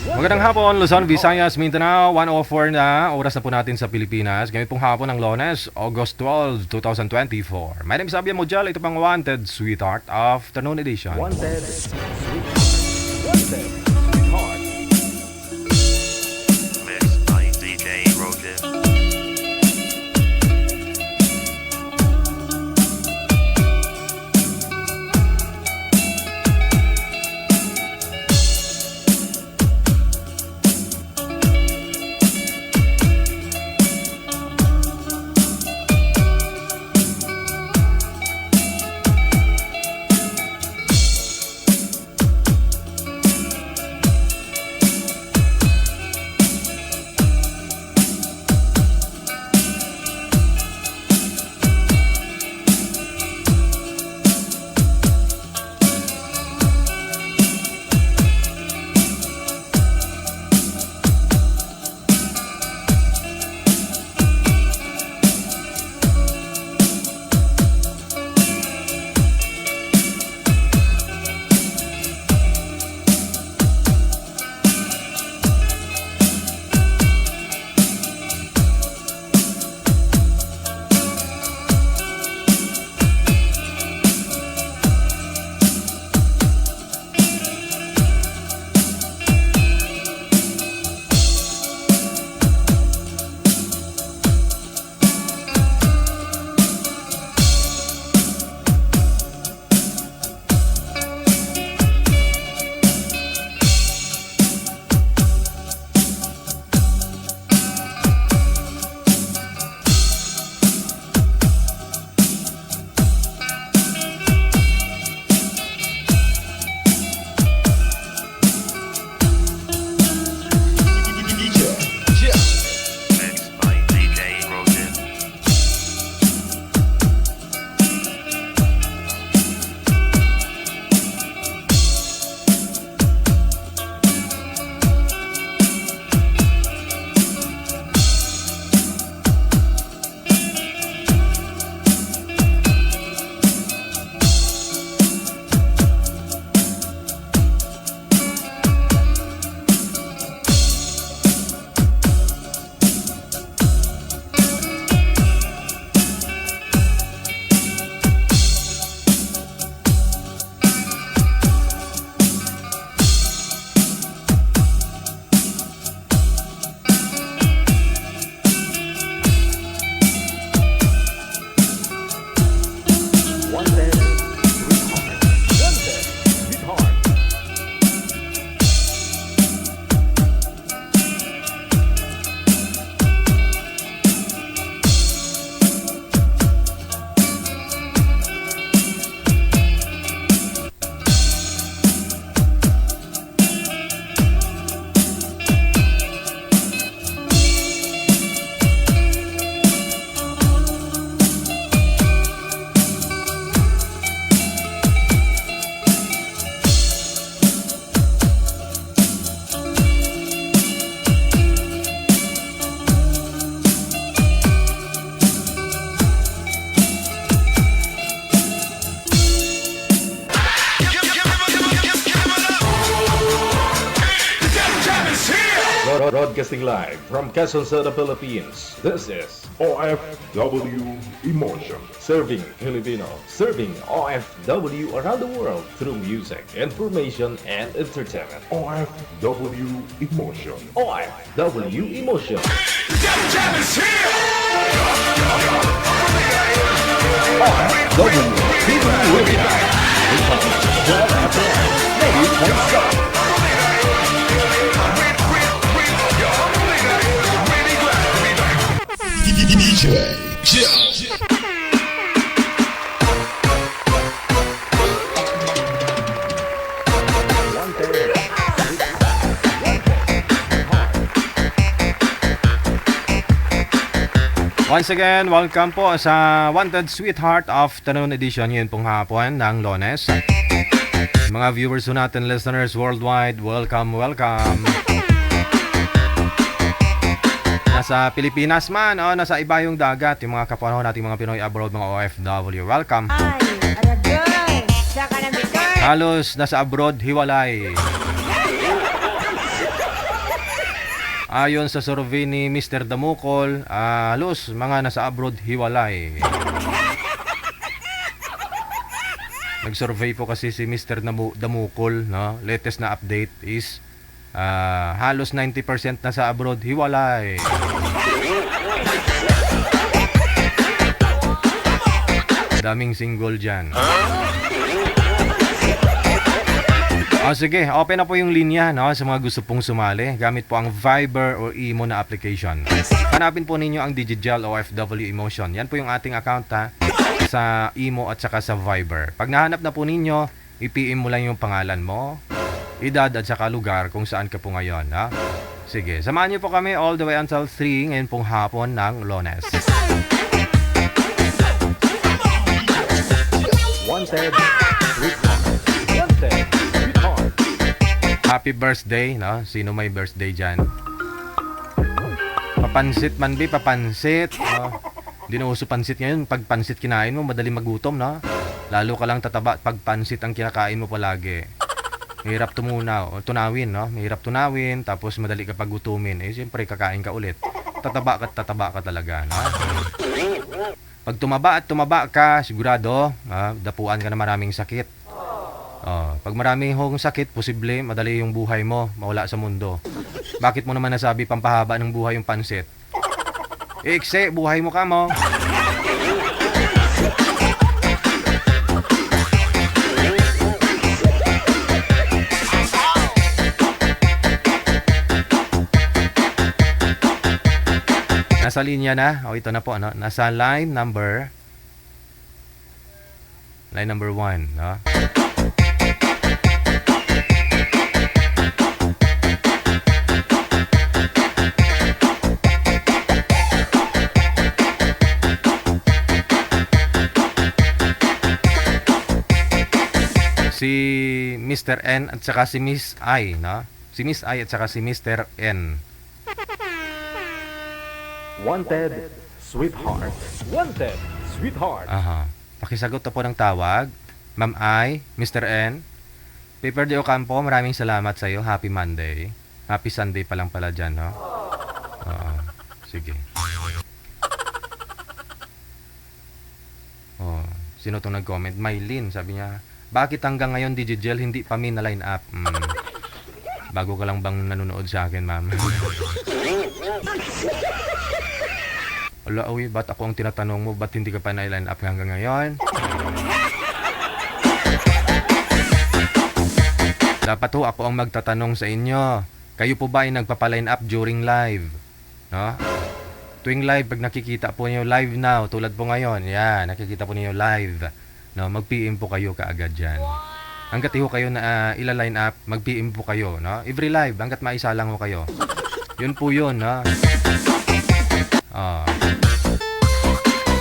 Magandang hapon, Luzon, Visayas, Mindanao. 1:04 na oras na po natin sa Pilipinas. Ngayon pong hapon ng Lunes, August 12, 2024. My name is Abia Mojal. Ito pang Wanted Sweetheart Afternoon Edition. Wanted Sweetheart. Mixed by DJ Rogan. Mixed by DJ Rogan. Wanted Sweetheart. Wanted Sweetheart. Broadcasting live from Quezon City, Philippines. This is OFW Emotion. Serving Filipino, serving OFW around the world through music, information, and entertainment. OFW Emotion. OFW Emotion. OFW People Radio. Once again, welcome po sa Wanted Sweetheart Afternoon Edition ngayon pong hapon ng Lunes. Mga viewers po natin, listeners worldwide, welcome. Nasa Pilipinas man o nasa iba yung dagat, yung mga kapwa nating mga Pinoy abroad, mga OFW, welcome. Halos nasa abroad, hiwalay. Ayon sa survey ni Mr. Damukol, halos mga nasa abroad hiwalay. Nag-survey po kasi si Mr. Damukol, no? Latest na update is halos 90% na sa abroad hiwalay. Daming single dyan. Sige, open na po yung linya, no, sa mga gusto pong sumali. Gamit po ang Viber or Imo na application. Hanapin po ninyo ang Digigel OFW Emotion. Yan po yung ating account sa Imo at saka sa Viber. Pag nahanap na po ninyo, i-PM mo lang yung pangalan mo, edad at saka lugar kung saan ka po ngayon. Ha? Sige, samahan niyo po kami all the way until 3 ngayon pong hapon ng Lunes. Wanted, sweetheart. Wanted, sweetheart. Happy birthday, no? Sino may birthday dyan? Papansit man, papansit. No? Hindi na uso pansit ngayon. Pag pansit kinain mo, madali magutom, no? Lalo ka lang tataba pag pansit ang kinakain mo palagi. Mahirap tunawin, no? Mahirap tunawin, tapos madali ka pagutumin. Siyempre, kakain ka ulit. Tataba ka talaga, no? Pag tumaba ka, sigurado, dapuan ka na maraming sakit. Pag maraming hong sakit, posible, madali yung buhay mo, mawala sa mundo. Bakit mo naman nasabi pampahaba ng buhay yung pansit? Ikse, buhay mo ka mo. Nasa linya na. Ito na po, ano? Nasa line number 1, no? Si Mr. N at saka si Miss I, no? Si Miss I at saka si Mr. N. Wanted, sweetheart. Wanted, sweetheart. Aha. Pakisagot na po ng tawag. Ma'am I, Mr. N. Paper de Ocampo, maraming salamat sa iyo. Happy Monday. Happy Sunday pa lang pala dyan, no? Oo. Sige. Sino itong nag-comment? Mylene, sabi niya, bakit hanggang ngayon Digigel hindi pa na line up? Bago ka lang bang nanonood sa akin, ma'am? Wala, ba't ako ang tinatanong mo? Ba't hindi ka pa na-line up hanggang ngayon? Dapat ho ako ang magtatanong sa inyo. Kayo po ba ay nagpapa-line up during live? No? Tuwing live, pag nakikita po niyo live now, tulad po ngayon, yan, nakikita po niyo live. No, mag-PM po kayo kaagad dyan. Hanggat ho kayo na ila-line up, mag-PM po kayo. No? Every live, hanggat maisa lang ho kayo. Yun po yun. No?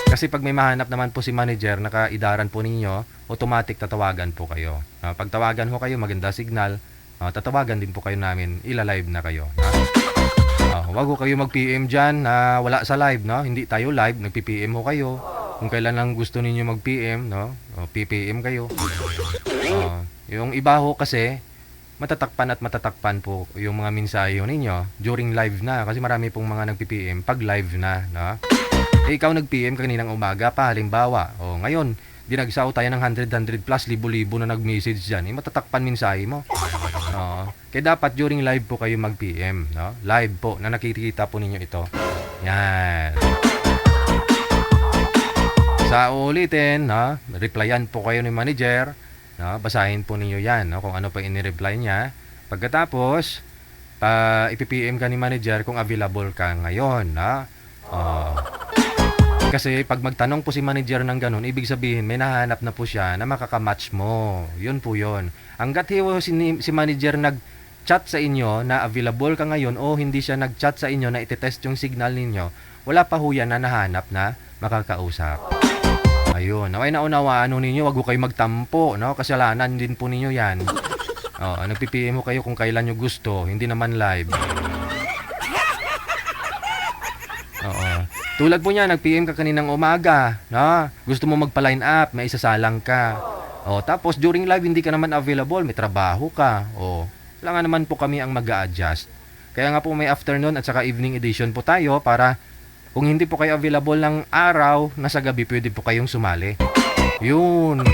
Kasi pag may mahanap naman po si manager, nakaidaran po ninyo, automatic tatawagan po kayo. Pag tawagan ho kayo, maganda signal, tatawagan din po kayo namin, ila-live na kayo. Wag ho kayo mag-PM dyan na wala sa live. No? Hindi tayo live, nag-PM ho kayo. Kung kailan lang gusto ninyo mag-PM, no? PPM kayo. Yung iba ho kasi, matatakpan po yung mga mensahe ninyo during live na. Kasi marami pong mga nag-PM pag live na. No? Ikaw nag-PM kaninang umaga pa, halimbawa. Ngayon, dinagsaw tayo ng 100 plus, libo-libo na nag-message dyan. Matatakpan mensahe mo. Kaya dapat during live po kayo mag-PM. No? Live po, na nakikita po ninyo ito. Yan. Sa ulitin, no? Replyan po kayo ni manager. No? Basahin po ninyo yan, no? Kung ano pa in-reply niya. Pagkatapos, ipipm ka ni manager kung available ka ngayon. No? Kasi pag magtanong po si manager ng ganun, ibig sabihin may nahanap na po siya na makakamatch mo. Yun po yun. Hanggat si manager nag-chat sa inyo na available ka ngayon o hindi siya nag-chat sa inyo na iti-test yung signal ninyo, wala pa ho yan na nahanap na makakausap. Ayun. Ay naunawaan ninyo, wag ho kayo magtampo. No? Kasalanan din po ninyo yan. Nagpipm mo kayo kung kailan nyo gusto, hindi naman live. Tulad po niya, nag-PM ka kaninang umaga, no? Gusto mo magpa-line up, may isasalang ka. Tapos during live hindi ka naman available, may trabaho ka. Kailangan naman po kami ang mag-a-adjust. Kaya nga po may afternoon at saka evening edition po tayo para kung hindi po kayo available ng araw, nasa gabi pwede po kayong sumali. Yun.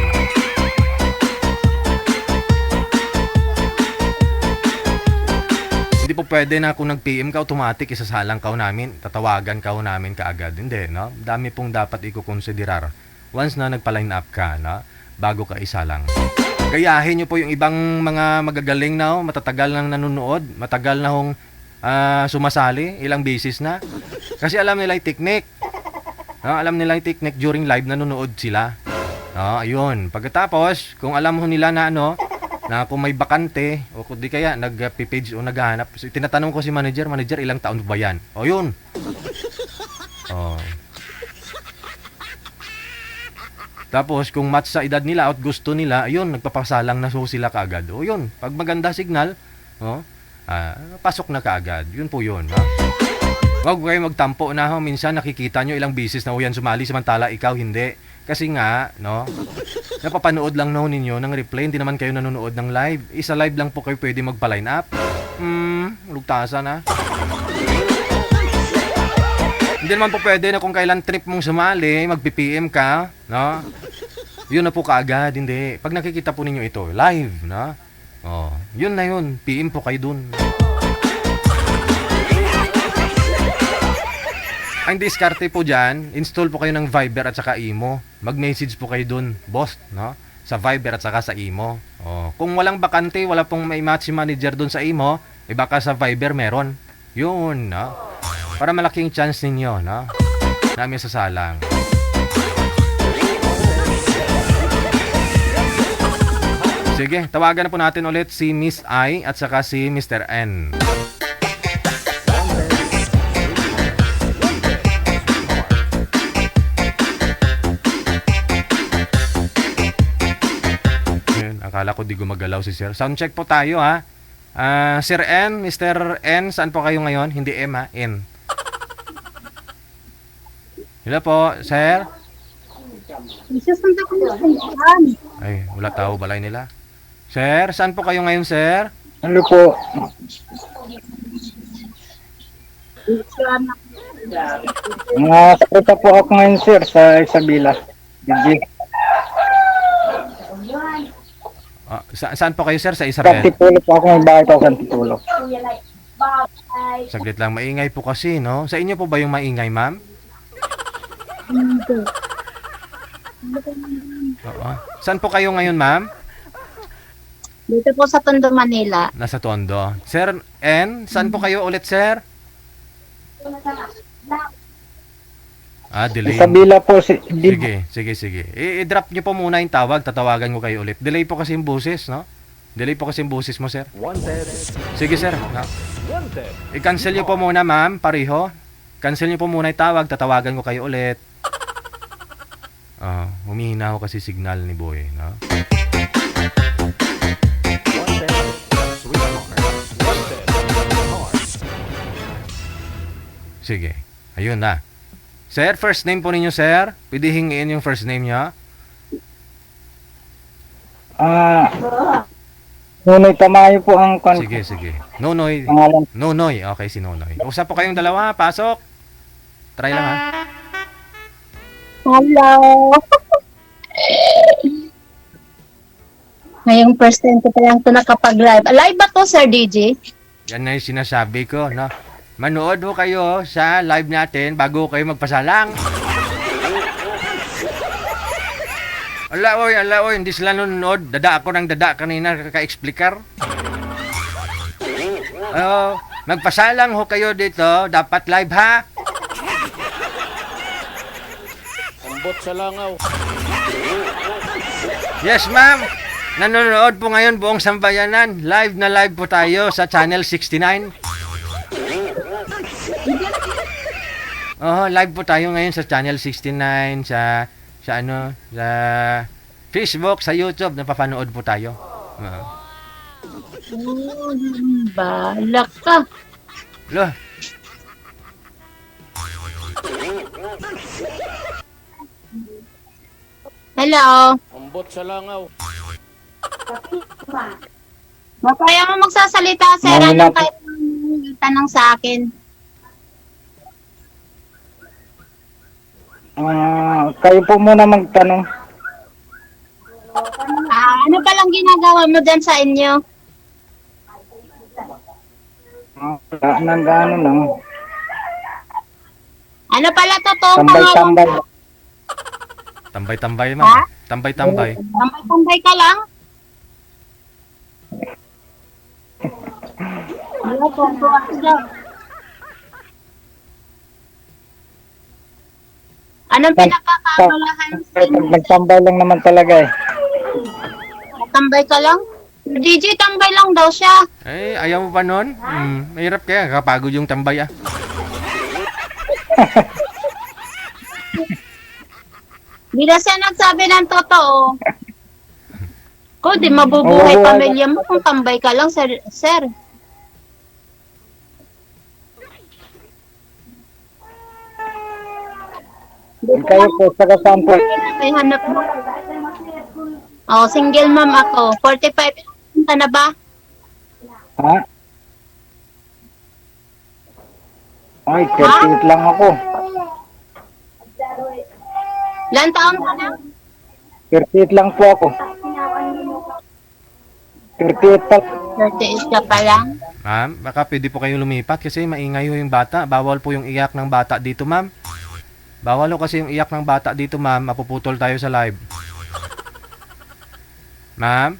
Hindi po pwede na kung nag-PM ka, automatic isasalang ka namin, tatawagan ka namin kaagad. Hindi, no? Dami pong dapat i-considerar once na nagpa-line up ka, no? Bago ka isalang. Gayahin nyo po yung ibang mga magagaling na, matatagal nang nanonood, matagal na hong sumasali, ilang beses na. Kasi alam nila yung technique. No? Alam nila yung technique during live, nanonood sila. No, ayun. Pagkatapos, kung alam ho nila na na kung may bakante o kung di kaya nag-page o naghahanap, so, tinatanong ko si manager, ilang taon ba yan? O yun. Oh. Tapos kung match sa edad nila at gusto nila, ayun, nagpapasalang na so sila kaagad. O yun, pag maganda signal, pasok na kaagad. Yun po yun. Ha? Huwag kayo magtampo na ho. Minsan nakikita nyo ilang beses na yan sumali, samantala ikaw hindi. Kasi nga, no, napapanood lang na ninyo ng replay, hindi naman kayo nanonood ng live. Isa live lang po kayo pwede magpa-line up. Lugtasan na. Hindi naman po pwede na kung kailan trip mong sumali, mag-PPM ka, no? Yun na po kaagad, hindi. Pag nakikita po ninyo ito, live, no? Oh, yun na yun. PM po kayo dun. Ang diskarte po dyan, install po kayo ng Viber at saka Imo. Mag-message po kayo dun, boss, no? Sa Viber at saka sa Imo. Oh, kung walang bakante, wala pong may match si manager dun sa Imo, baka sa Viber meron. Yun, no? Para malaking chance ninyo, no? Namin sasalang. Sige, tawagan na po natin ulit si Miss I at saka si Mr. N. Ayun, akala ko di gumagalaw si Sir. Soundcheck po tayo, ha? Sir N, Mr. N, saan po kayo ngayon? Hindi M, ha? N. Hello po, Sir? Ay, wala tao balay nila. Sir, saan po kayo ngayon, Sir? Ano po? Sakita po ako ngayon, sir, sa Isabela. DJ. Saan po kayo, Sir? Sa Isabela? Kantitulo po ako, may bahay po ako Kantitulo. Saglit lang, maingay po kasi, no? Sa inyo po ba yung maingay, ma'am? Oo. Saan po kayo ngayon, ma'am? Dito po sa Tondo, Manila. Nasa Tondo. Sir N, saan po kayo ulit, Sir? Delay. Isabela po, Sige. I-drop nyo po muna yung tawag, tatawagan ko kayo ulit. Delay po kasi yung boses, no? Delay po kasi yung boses mo, Sir. Wanted. Sige, Sir. Wanted. I-cancel nyo po muna, ma'am, pareho. Cancel nyo po muna yung tawag, tatawagan ko kayo ulit. Humihina ako kasi signal ni Boy, no? Wanted. Sweetheart. Wanted. Sweetheart. Sige. Ayun na. Sir, first name po ninyo, Sir. Pwede hingin yung first name nyo. Nunoy Tamayo po ang Sige. Nonoy. pangalan. Nonoy. Okay, si Nonoy. Usap po kayong dalawa. Pasok. Try lang, ha? Hello! Ngayong first time ko pa lang ito nakapag-live. Live ba to, Sir DJ? Yan na yung sinasabi ko, no? Manood ho kayo sa live natin bago kayo magpasalang. Ala oy, hindi sila nanonood. Dada ako ng dada kanina, kaka-explicar. Magpasalang ho kayo dito. Dapat live, ha? Ambot sa langaw. Yes, ma'am. Nanonood po ngayon buong sambayanan. Live na live po tayo sa Channel 69. Live po tayo ngayon sa Channel 69, sa Facebook, sa YouTube, napapanood po tayo. Balak ka. Loh. Hello? Ambot sa langaw. Kaya mo magsasalita, Sir. Mahina Ano po. kahit magtanong sa akin. Kayo po muna magtanong. Ano palang ginagawa mo dyan sa inyo? Nag-ano lang. Ano pala totoong pangalan? Tambay-tambay. Tambay-tambay, Ha? ma'am. Tambay-tambay. Tambay-tambay ka lang? Ano po, anong pinagkakabalahan sa inyo? Nagtambay lang naman talaga eh. Tambay ka lang? DJ, tambay lang daw siya. Eh, ayaw mo pa nun? Mahirap kaya. Kapagod yung tambay, ah. Hindi na siya nagsabi ng totoo. Ko, di mabubuhay pamilya mo kung tambay ka lang, sir. Kayo po, saka saan po? May hanap mo. Oh, single mom ako. 45 ka na ba? Ha? Ay, 38 lang ako. Ilan taon ka na? 38 lang po ako. 38 pa. 38 ka pa lang. Ma'am, baka pwede po kayong lumipat kasi maingay ho yung bata. Bawal po yung iyak ng bata dito, ma'am. Bawal ho kasi yung iyak ng bata dito, ma'am. Mapuputol tayo sa live. Ma'am?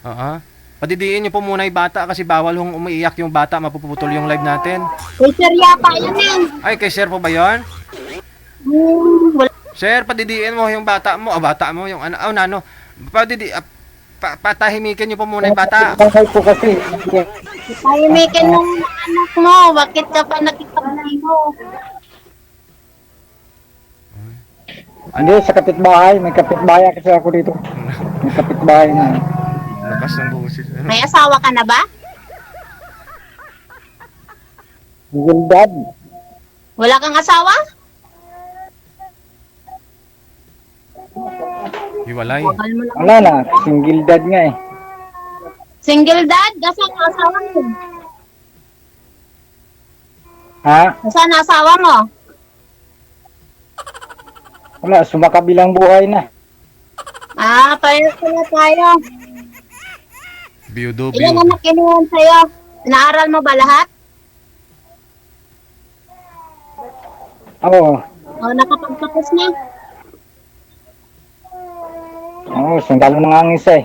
Oo. Padidiin niyo po muna yung bata kasi bawal hong umiiyak yung bata. Mapuputol yung live natin. Uy, sir, yata yun eh. Ay, kay sir po ba yun? Wala. Sir, padidiin mo yung bata mo. Bata mo yung ano. Oh, nano. Patahimikin niyo po muna yung bata. Kaya po kasi. Tahimikin ng anak mo. Bakit ka pa nakikipagay mo? Hindi, sa kapitbahay. May kapitbahay kasi ako dito. May kapitbahay na. Lakas ng boses. Ano? May asawa ka na ba? Single dad. Wala kang asawa? Hiwalay. Bakal mo lang. Wala na, single dad nga eh. Single dad? Nasaan ang asawa mo? Ha? Nasaan ang asawa mo? Wala, sumakabilang buhay na. Parehas pala tayo. Biyudo, Ilan biyudo. anak kinuhan sa'yo? Naaral mo ba lahat? Oo. O, nakapagtapos na? Oo, sundalo ng angis eh.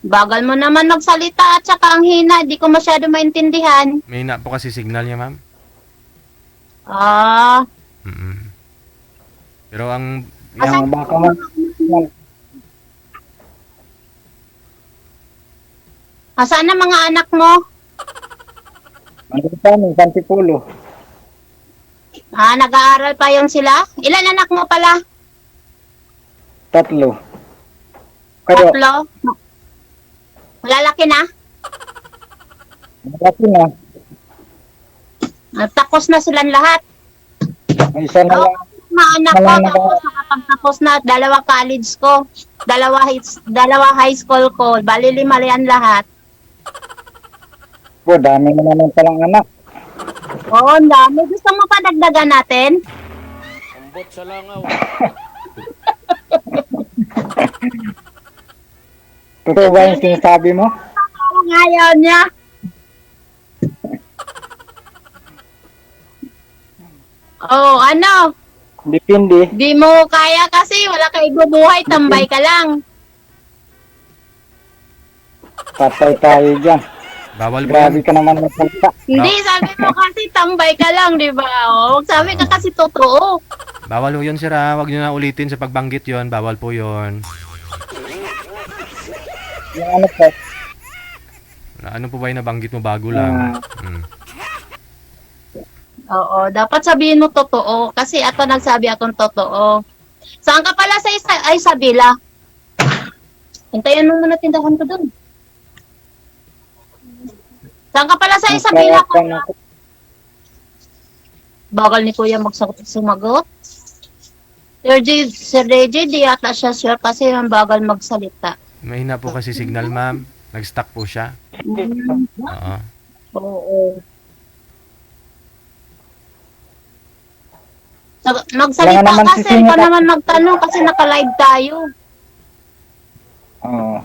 Bagal mo naman magsalita at saka ang hina. Di ko masyado maintindihan. May na po kasi signal niya, ma'am. Mm-mm. Pero ang... Ang baka man. Saan ang mga anak mo? Andun sa amin, Santipulo. Nag-aaral pa yun sila? Ilan anak mo pala? 3. Kayo, 3? Lalaki na? malaki na. Tapos na silang lahat. May isa na Oo, lang. mga anak ko, Wala na tapos nakapagtapos na, 2 college ko, 2 high school ko, bali 5 yan lahat. Po, dami na naman palang anak. Oo, ang dami. Gusto mo pa dagdagan natin? Ambot sa langaw. Totoo ba yung sinasabi mo? Parang ayaw niya. Oh, ano? Depende. Di mo kaya kasi wala ka ibubuhay, tambay ka lang. Patay tayo dyan. Bawal po Grabe yan. ka naman magsalita. Hindi, sabi mo kasi tambay ka lang, di ba? Oh, sabi ka kasi totoo. Bawal po yun, sir, ha? Huwag nyo na ulitin sa pagbanggit yon. Bawal po yon. Yung ano po, Ano po ba yung nabanggit mo bago lang? Oo, dapat sabihin mo totoo. Kasi ato nagsabi akong totoo. Saan ka pala sa Isabela? Hintayin mo muna tindahan ko dun. Saan ka pala sa Isabela? kaya ako. Bagal ni Kuya sumagot. Sir Reggie, di ata siya sure kasi ang bagal magsalita. Mahina po kasi signal, ma'am. Nag-stuck po siya. Oo. Oo. Magsalita Wala naman ka, sir. sisingit Ikaw ako. naman magtanong kasi naka-live tayo. Oo.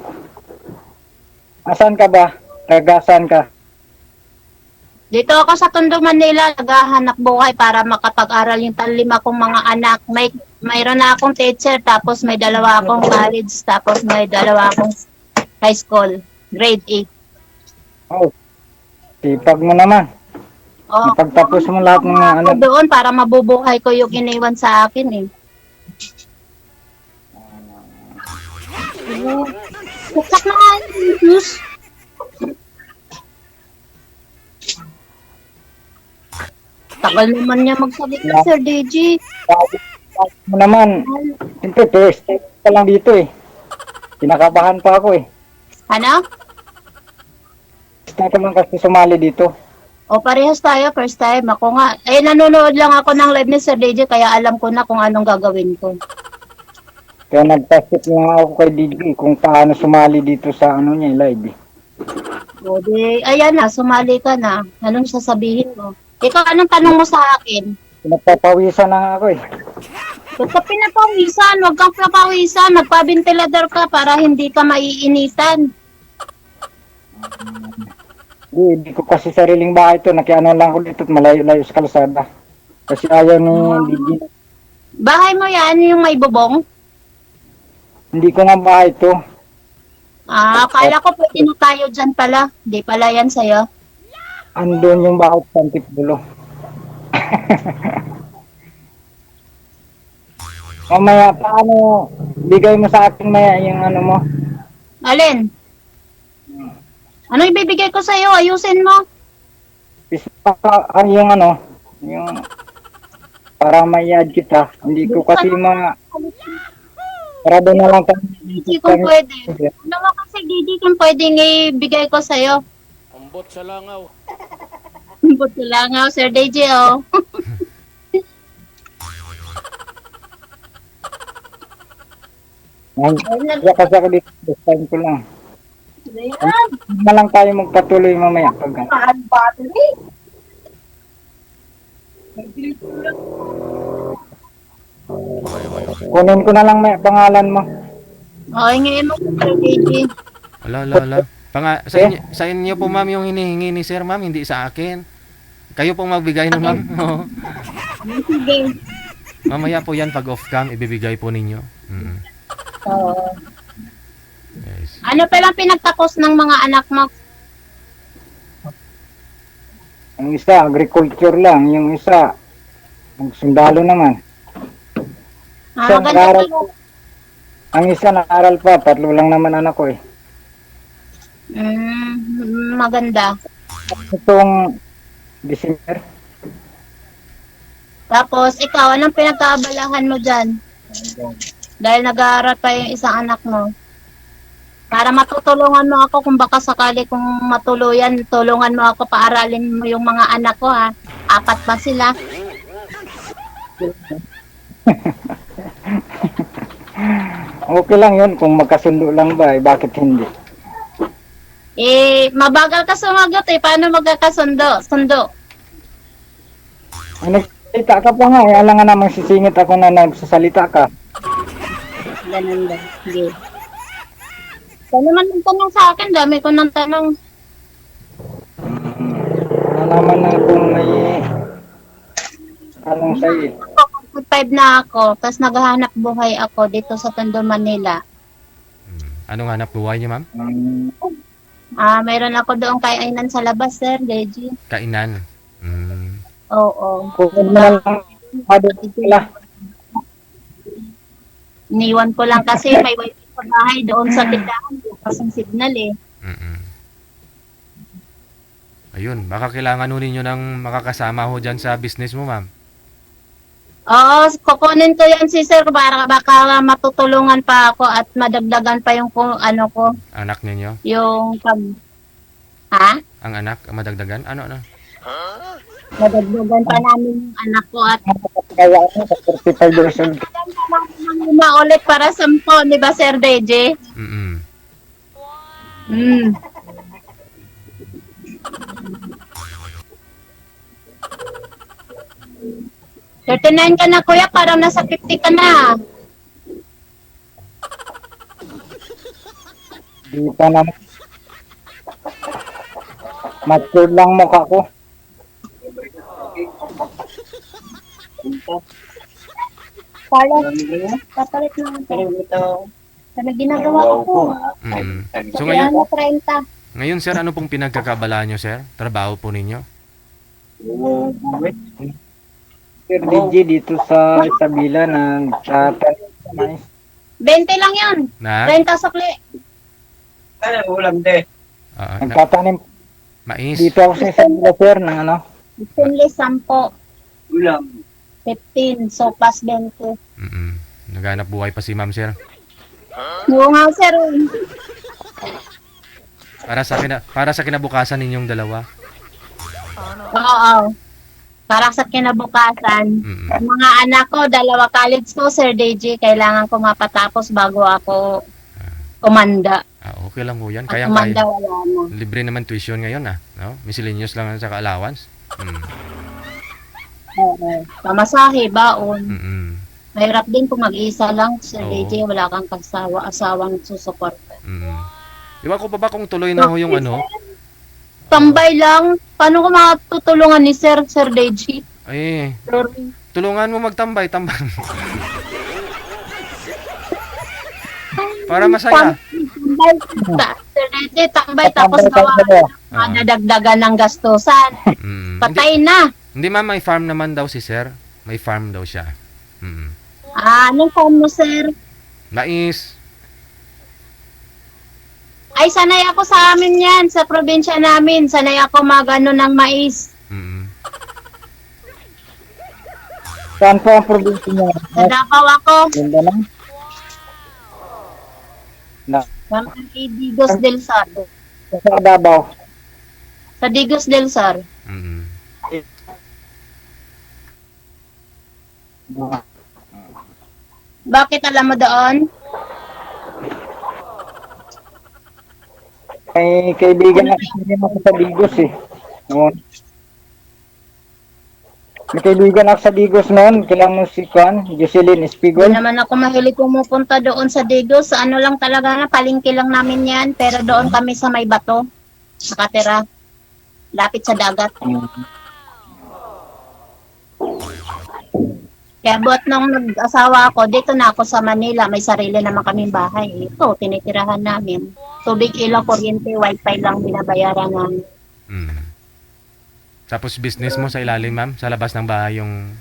Asan ka ba? Taga-saan ka? Dito ako sa Tondo, Manila, naghahanap buhay para makapag-aral yung talima kong mga anak. Mayroon na akong teacher, tapos may dalawa akong college, tapos may dalawa akong high school, grade 8. Oh, sipag mo naman. Oh, Pagtapos mo lahat ng mga ako doon para mabubuhay ko yung iniwan sa akin eh. Saksak na nga yung juice. Tagal naman niya magsalita, Sir DJ. Sipag mo naman. Siyempre, first time ka lang dito eh. Kinakabahan pa ako eh. Ano? First time ka lang kasi sumali dito. O parehas tayo, first time. Ako nga. Eh, nanonood lang ako ng live ni Sir DJ, kaya alam ko na kung anong gagawin ko. Kaya nagtasip nga ako kay DJ kung paano sumali dito sa ano niya, live eh. O di, ayan na, sumali ka na. Anong sasabihin mo? Ikaw, anong tanong mo sa akin? Pinapapawisan na nga ako eh. Ba't ka pinapawisan? Huwag kang pinapawisan. Magpabintilador ka para hindi ka maiinitan. Di ko kasi sariling bahay to. Nakiano lang ko dito at malayo-layo sa kalsada. Kasi ayaw ni DJ. Bahay mo yan, yung may bubong? Hindi ko nga bahay to. Ah, akala ko pwede na tayo dyan pala. Di pala yan sa'yo. Andun yung bahay sa Antipulo. Mamaya, paano bigay mo sa akin maya yung ano mo? Alin? Ano ibibigay ko sa'yo? Ayusin mo. Yung ano, yung para may-add kita. Hindi ko kasi para doon na lang Hindi kung pwede. Ano mo kasi, Didi, kung pwedeng ibigay ko sa'yo. Ambot sa langaw. Buti lang nga, Sir DJ, oh. Kaya kasi ako dito, first time ko lang. Ayan. Hindi na lang tayo magpatuloy mamaya. Pag, kunin ko na lang may pangalan mo. Okay, ngayon mo, Sir DJ. Ala. Sa inyo po ma'am yung hinihingi ni sir ma'am, hindi sa akin. Kayo pong magbigay no ma'am. Oo. Sige. Mamaya po yan pag off cam, ibibigay po ninyo. Oo. Yes. Ano palang pinagtapos ng mga anak mo? Ang isa, agriculture lang. Yung isa, sundalo naman. Ah, maganda nag-aaral pala. Ang isa nag-aral pa, 3 lang naman anak ko eh. Maganda. Itong December, Tapos, ikaw, anong pinagkaabalahan mo dyan? Dahil nag-aaral pa yung isang anak mo. Para matutulungan mo ako kung baka sakali kung matuluyan, tulungan mo ako, paaralin mo yung mga anak ko ha. 4 pa sila. okay lang yun kung magkasundo lang ba, eh, bakit hindi? Eh, mabagal ka sumagot eh. Paano magkakasundo? Sundo. Nagsalita ka pa nga, eh. Alam nga namang sisingit ako na nagsasalita ka. Ganun ba? Sige. Kaya naman ang tanong sa akin, dami ko ng tanong. Wala naman na kung may tanong sa'yo eh. 5 na ako, tapos naghahanap buhay ako dito sa Tondo, Manila. Anong hanap buhay niyo ma'am? Mayroon ako doon kainan sa labas, Sir Deji. Kainan. Oo. Kung mo na lang, madali sila. Iniwan ko lang kasi may wifi sa bahay doon sa tindahan. Kasing signal eh. Ayun, baka kailangan ho ninyo ng makakasama ho dyan sa business mo ma'am. Oo, kukunin ko yan si Sir para baka matutulungan pa ako at madagdagan pa yung ano ko, Anak ninyo? yung pag... Ha? Ang anak, madagdagan? Ano? Madagdagan pa namin yung anak ko at Kaya ako sa 35 years old. na ulit para 10, di ba Sir DJ? 39 ka na kuya, parang nasa 50 ka na. Di pa naman. Mature lang mukha ko. Parang, kapalit naman ito. Sabi ginagawa ko. Mm. So Kaya ngayon, 30. ngayon sir, ano pong pinagkakabalaan nyo sir? Trabaho po ninyo? Sir DJ dito sa Isabela nagtatanim sa mais. 20 lang yun. Na? 30 sukli. Na, Nagtatanim mais? dito ako sa Isabela sir ng ano. Stainless 10. 15. So, plus 20. Mm-mm. Naghanap buhay pa si ma'am sir. Oo nga, sir. Para sa kinabukasan ninyong dalawa. Oo. Para sa kinabukasan. Mm-mm. Ang mga anak ko, 2 college ko, Sir DJ. Kailangan ko mapatapos bago ako kumanda. Okay lang po yan. Ang Kaya kumanda, wala na. libre naman tuition ngayon no? Miscellaneous lang sa allowance. Oo. Pamasahe, baon. Mm-mm. Mahirap din kung mag-isa lang, Sir Oo. DJ. Wala kang asawang susuport. Mm-mm. Iwan ko pa ba kung tuloy na ho yung ano? Tambay lang. Paano ko matutulungan ni Sir DJ? Ay, Sorry. tulungan mo magtambay, tambay mo. Para masaya. Tambay. Sir DJ, tambay. Tapos gawa madadagdagan ng gastusan. Mm. Patay na. Hindi ma'am, may farm naman daw si sir. May farm daw siya. Mm. Anong phone mo, Sir? Mais. Ay, sanay ako sa amin yan. Sa probinsya namin. Sanay ako magano ng mais. Mm. Saan po ang probinsya niya? Sa Davao ako. Ganda lang. Na, Sa Digos del Sar. sa Davao. Sa Digos del Sar. Mm. Bakit alam mo doon? May kaibigan ako sa Digos eh. Noon. May kaibigan ako sa Digos noon. Kailangan mo si Juan, Jocelyn Espigol. Hindi naman ako mahilig pumupunta doon sa Digos. Ano lang talaga na, palengke lang namin yan. Pero doon kami sa may bato. Nakatira. Lapit sa dagat. Kaya buat nung nag-asawa ako, dito na ako sa Manila. May sarili naman kaming bahay. Ito, tinitirahan namin. Tubig, ilaw, kuryente, wifi lang binabayaran namin. Mm. Tapos business mo sa ilalim ma'am? Sa labas ng bahay yung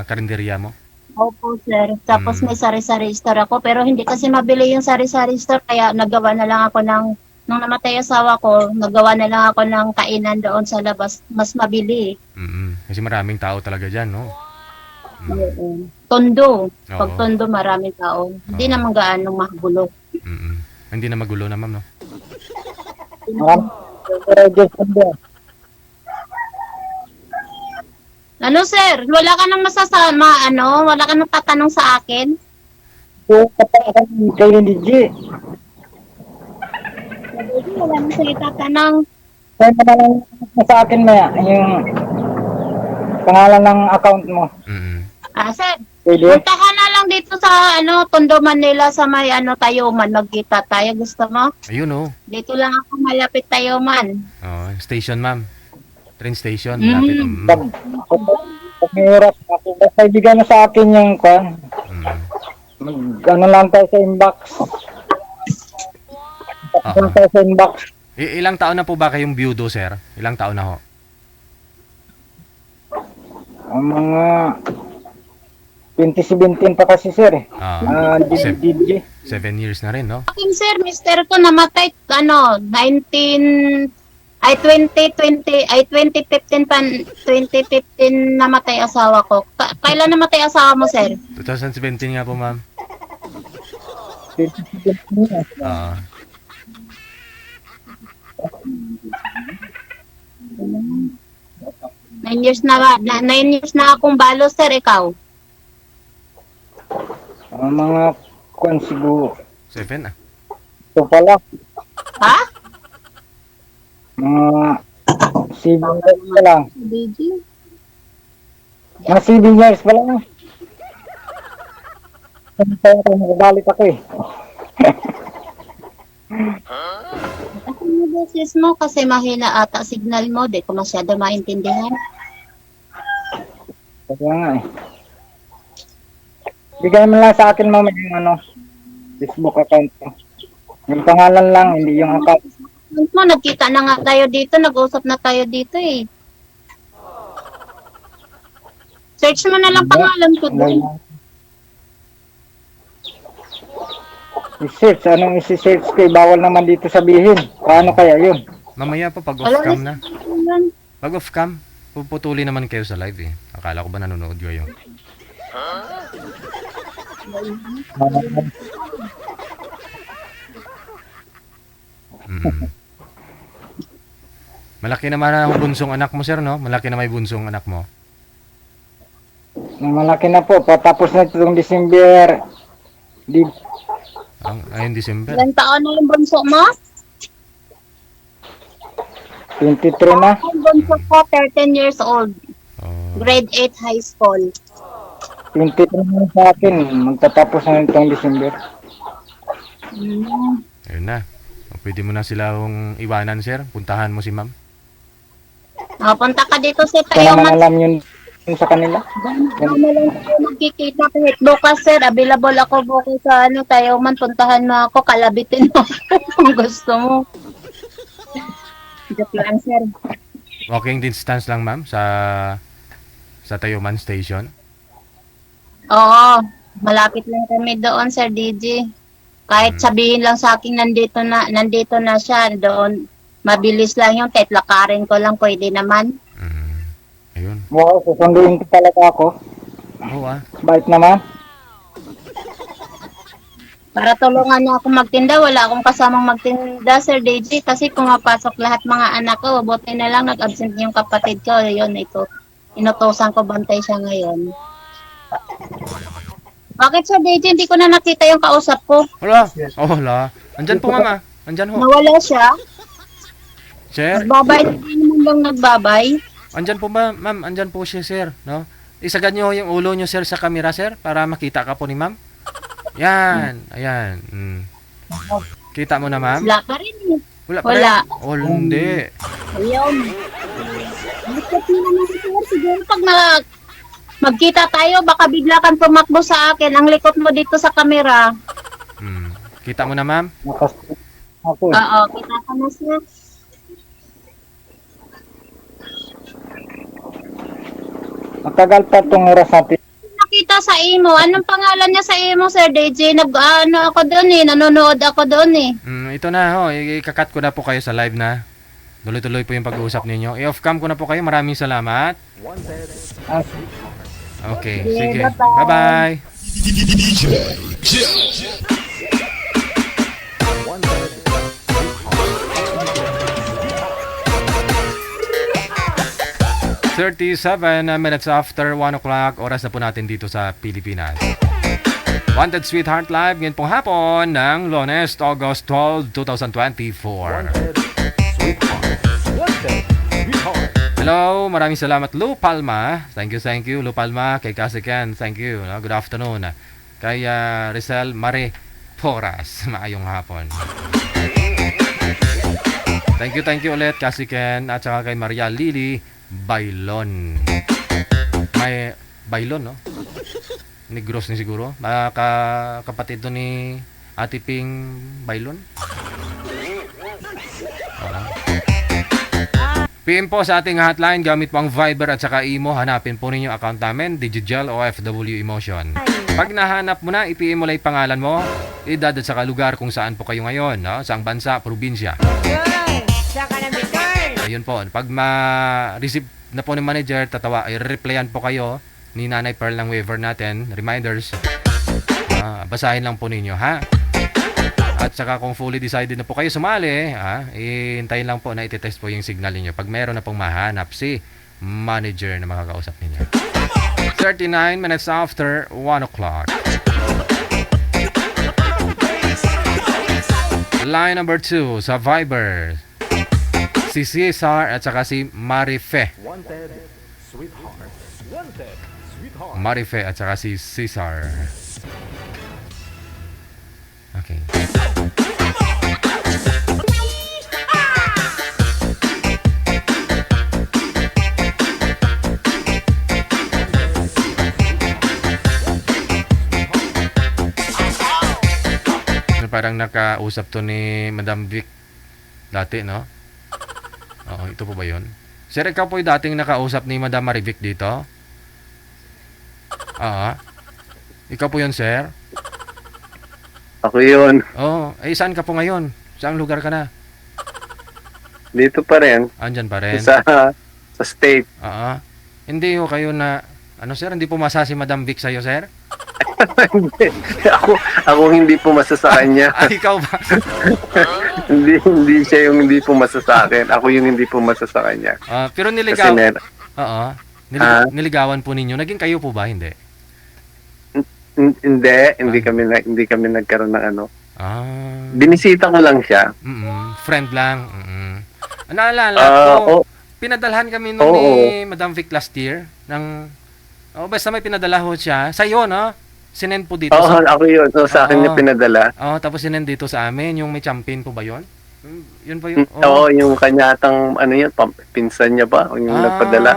karinderya mo? Opo, sir. Tapos may sari-sari store ako. Pero hindi kasi mabili yung sari-sari store. Kaya nagawa na lang ako nung namatay asawa ko, nagawa na lang ako ng kainan doon sa labas. Mas mabili. Mm. Kasi maraming tao talaga dyan, no? Tondo. Pag Oo. tondo, maraming tao. Hindi naman gaano magulo. Mm. Hindi na magulo na ma'am, no? Ano, sir? Wala ka nang masasama, wala ka nang tatanong sa akin? So, kapag kay DJ. Wala nang sige tatanong. Kaya mo na lang sa akin maya, yung pangalan ng account mo. Mm. Sir, Pwede? punta ka na lang dito sa, Tondo, Manila, sa may, Tayuman. Magkita tayo. Gusto mo? Ayun, oh. Dito lang ako, malapit Tayuman. Oh, station ma'am. Train station. Mm. Lapit. Pag may oras, basta ibigay mo sa akin yung kwan. Ano lang tayo sa inbox. Ano tayo sa inbox. Ilang taon na po ba kayong byudo, sir? Ilang taon na ho? Ang mga 2017 pa kasi sir eh. DJ. 7 years na rin, no? Aking sir, mister ko namatay, 2015 pa, 2015 namatay asawa ko. Kailan namatay asawa mo, sir? 2017 nga po, ma'am. 2017 Ah. Nine years na akong balo, sir, ikaw. Ang mga kwan siguro. 7 ah. Ito pala. Ha? Mga 7 years pa lang. DJ? Mga 7 years pa lang. Kaya ako nagagalit ako eh. Kasi yung boses mo, kasi mahina ata signal mo, di ko masyado maintindihan. Kaya nga eh. Bigay mo lang sa akin mamaya yung Facebook account ko. Yung pangalan lang, hindi yung account. Mo, nagkita na nga tayo dito, nag-usap na tayo dito eh. Search mo na lang pangalan ko doon. I-search, anong isi-search ko? Bawal naman dito sabihin. Paano kaya yun? Mamaya pa pag Wala off-cam na. Yan. Pag off-cam, puputuli naman kayo sa live eh. Akala ko ba nanonood kayo? Mm. Malaki naman ang bunsong anak mo, sir, no? Malaki na may bunsong anak mo. Malaki na po. Patapos na itong December. Ayun, December. Ilang taon na yung bunso mo? 23 na. Yung bunso ko, 13 years old. Oh, Grade 8 high school. 23 na sa akin. Magtatapos na itong December. ayun na. O, pwede mo na silang iwanan, sir. Puntahan mo si ma'am. Punta ka dito sa Ito naman Tayoman. alam yun sa kanila. Ano lang tayo magkikita kahit bukas, sir. Available ako bukas sa Tayoman. Puntahan mo ako, kalabitin mo kung gusto mo. Joke lang, sir. Walking distance lang, ma'am, sa Tayuman Station. Oo, malapit lang kami doon, Sir DJ. Kahit sabihin lang sa akin nandito na siya, doon mabilis lang yung kahit lakarin ko lang pwede naman. Ayun. Wow, susunduin ko talaga ako. Oo, Bait naman. Para tulungan niya ako magtinda, wala akong kasamang magtinda, Sir DJ, kasi pumapasok lahat mga anak ko. Buti na lang nag-absent yung kapatid ko. Yun, ito. Inutosan ko, bantay siya ngayon. Bakit, Sir DJ, hindi ko na nakita yung kausap ko? Wala. Oh, wala. Andyan po, mama. Andyan ho. Nawala siya. Sir, Nagbabay, hindi naman lang nagbabay. andyan po ba, ma'am? Andyan po siya, sir. No? Isagad nyo yung ulo nyo, sir, sa camera, sir, para makita ka po ni ma'am. Yan. Ayan. Kita mo na, ma'am? Wala pa rin eh. Wala. Pa Wala. rin? Oh, hindi. Ayun. Bakit naman sir, siguro pag magkita tayo, baka bigla kang tumakbo sa akin. Ang likot mo dito sa kamera. Kita mo na, ma'am? Nakas ako. Oo, kita ka na sir. Matagal pa itong oras natin. Nakita sa imo. Anong pangalan niya sa imo, Sir DJ? Ako doon eh. Nanonood ako doon eh. Ito na, ho. Ikakat ko na po kayo sa live na. Tuloy-tuloy po yung pag-uusap ninyo. I-off cam ko na po kayo. Maraming salamat. Ah, Okay, Sige, sige. bye-bye. Bye-bye. Minutes after 1 o'clock, oras na po natin dito sa Pilipinas. Wanted Sweetheart Live, ngayon pong hapon ng Lunes, August 12, 2024. Hello, maraming salamat Lou Palma. Thank you Lou Palma. Kay Kasiken, thank you. Good afternoon. Kay Rizal Mare Porras, maayong hapon. Thank you ulit Kasiken at saka kay Maria Lily Bailon. May Bailon, no? Negros ni siguro. Kapatid to ni Ate Ping Bailon. PM po sa ating hotline gamit po ang Viber at saka Imo. Hanapin po ninyo account namin, Digigel OFW Emotion. Pag nahanap mo na, i-PM mo lang yung pangalan mo, edad at saka lugar kung saan po kayo ngayon, no? Saang bansa, probinsya. Ayun po, pag ma-receive na po ng manager, i-replyan po kayo ni Nanay Pearl ng waiver natin, reminders. Basahin lang po ninyo, ha? At saka kung fully decided na po kayo sumali, hintayin lang po na iti-test po yung signal niyo pag meron na pong mahanap si manager na makakausap ninyo. 39 minutes after 1 o'clock. Line number 2 sa Viber. Si Cesar at saka si Marife. Wanted, sweetheart. Wanted. Marife at saka si Cesar. Okay. Parang nakausap to ni Madam Vic dati, no? Oo, ito po ba yun? Sir, ikaw po yung dating nakausap ni Madam Marivic dito? Oo. Ikaw po yun, sir? Ako yun. Oo. Eh, saan ka po ngayon? Saang lugar ka na? Dito pa rin. Andyan pa rin? Sa state. Oo. Hindi ho kayo na... Ano, sir? Hindi pumasa si Madam Vic sa'yo, sir? Hindi. ako hindi pumasa sa kanya. Ah, ikaw ba? hindi siya yung hindi pumasa sa akin. Ako yung hindi pumasa sa kanya. Pero Kasi niligaw... Oo. Niligawan po ninyo. Naging kayo po ba? Hindi. Hindi kami nagkaroon ng ano. Binisita ko lang siya. Friend lang. Naalala ko, pinadalhan kami nung ni Madam Vic last year ng basta may pinadala ho siya. Sa'yo, no? Sinend po dito. Ako yun. Sa akin niya pinadala. Tapos sinend dito sa amin. Yung may champion po ba yun? Yun ba yun? Yung kanyatang, ano yun, pinsan niya ba? Yung nagpadala.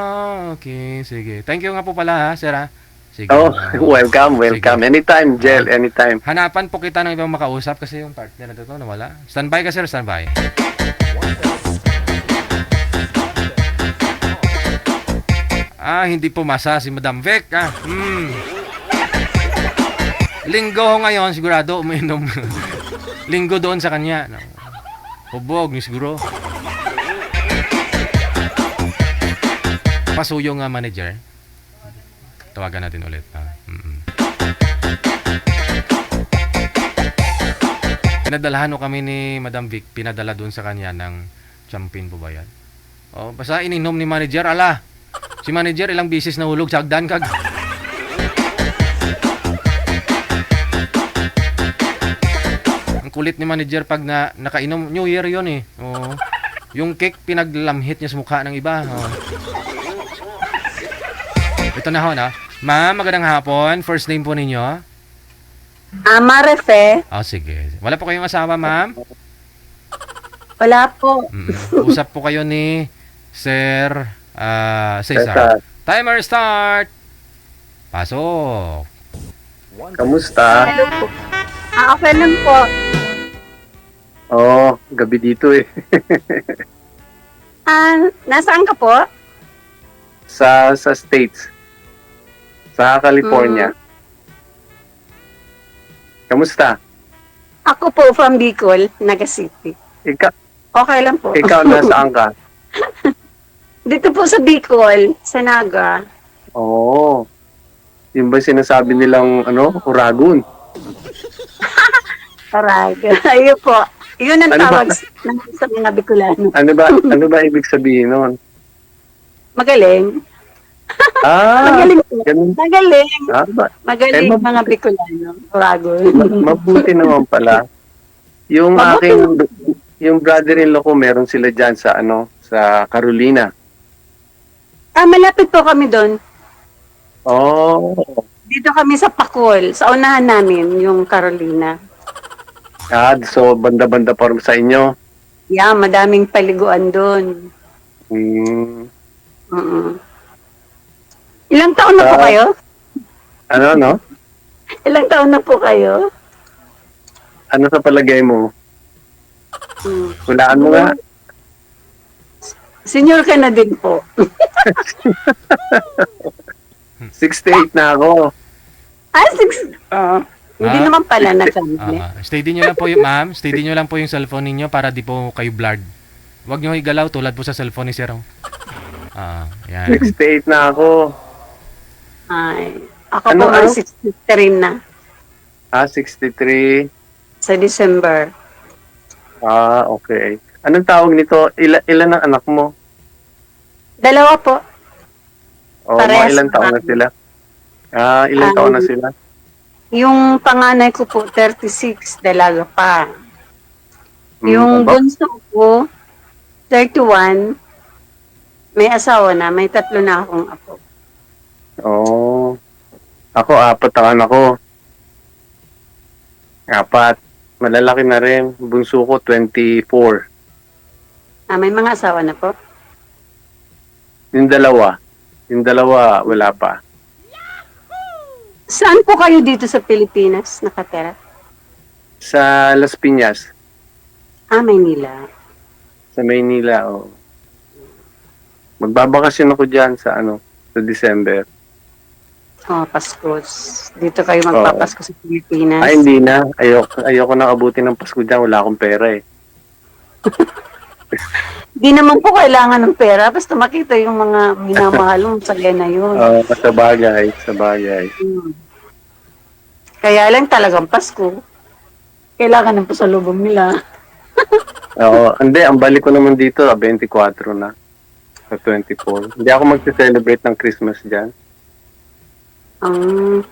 Okay. Sige. Thank you nga po pala, ha, sir, ha? Sige. Welcome. Sige. Anytime, Jel, anytime. Hanapan po kita ng ibang makausap kasi yung partner na ito nawala. Standby ka, sir. Standby. Hindi pumasa si Madam Vic. Linggo ho ngayon, sigurado uminom. Linggo doon sa kanya. Hubog ni siguro. Pasuyo nga manager. Tawagan natin ulit. Pinadalahan ho kami ni Madam Vic. Pinadala doon sa kanya ng champion po ba yan? Basta ininom ni manager. Ala! Si manager ilang bisis na hulog sa hagdan kag. Ang kulit ni manager pag nakainom. New Year yun eh. Yung cake pinaglamhit niya sa mukha ng iba. Ito na ho na. Ma'am, magandang hapon. First name po ninyo? Marife. Sige. Wala po kayong asawa, ma'am? Wala po. Usap po kayo ni Sir Cesar. Timer start. Pasok. Kamusta? Hello po. Okay lang po. Gabi dito eh. Nasaan ka po? Sa States. Sa California. Kamusta? Ako po from Bicol, Naga City. Okay lang po. Ikaw nasaan ka? Dito po sa Bicol, sa Naga. Yung ba sinasabi nilang Uragon? Paraga. Ayun po. Yun ang tawag sa mga Bicolano. Ano ba ibig sabihin nun? Magaling. Magaling po. Ganun. Magaling. Magaling Eh, mga Bicolano. Uragon. Mabuti naman pala. Yung yung brother-in-law ko, meron sila dyan sa sa Carolina. Malapit po kami doon. Dito kami sa Pacol. Sa unahan namin, yung Carolina. So banda-banda pa rin sa inyo. Yeah, madaming paliguan doon. Ilang taon na po kayo? Ilang taon na po kayo? Ano sa palagay mo? Hulaan mo nga. Senior ka na din po. 68 na ako. 6. Hindi naman pala nakamit. Steady nyo lang po yung, ma'am. Steady nyo lang po yung cellphone ninyo para di po kayo blurred. Huwag nyo igalaw tulad po sa cellphone ni Sir. Yan. 68 na ako. Ako po 63 na. 63. Sa December. Okay. Anong tawag nito? Ilan ang anak mo? 2 po. Mga ilan taon na sila? Ilan taon na sila? Yung panganay ko po, 36, dalaga pa. Yung bunso ko, 31, may asawa na, may 3 na akong apo. Ako, 4 ang anak ko. 4. Malalaki na rin. Bunso ko, 24. May mga asawa na po. Yung dalawa. Wala pa. Saan po kayo dito sa Pilipinas nakatira? Sa Las Piñas, Maynila. sa Maynila, oh. Magbabakasyon ako dyan sa December. Pasko. Dito kayo magpapasko sa Pilipinas. Ay, hindi na. Ayoko nang abutin ng Pasko dyan. Wala akong pera eh. Di naman po kailangan ng pera. Basta makita yung mga minamahal mo. Saya na yun. Sa bagay. Kaya lang talagang Pasko. Kailangan ng pasalubong nila. Oo. Hindi, ang balik ko naman dito, 24 na. Sa 24. Hindi ako mag-celebrate ng Christmas dyan.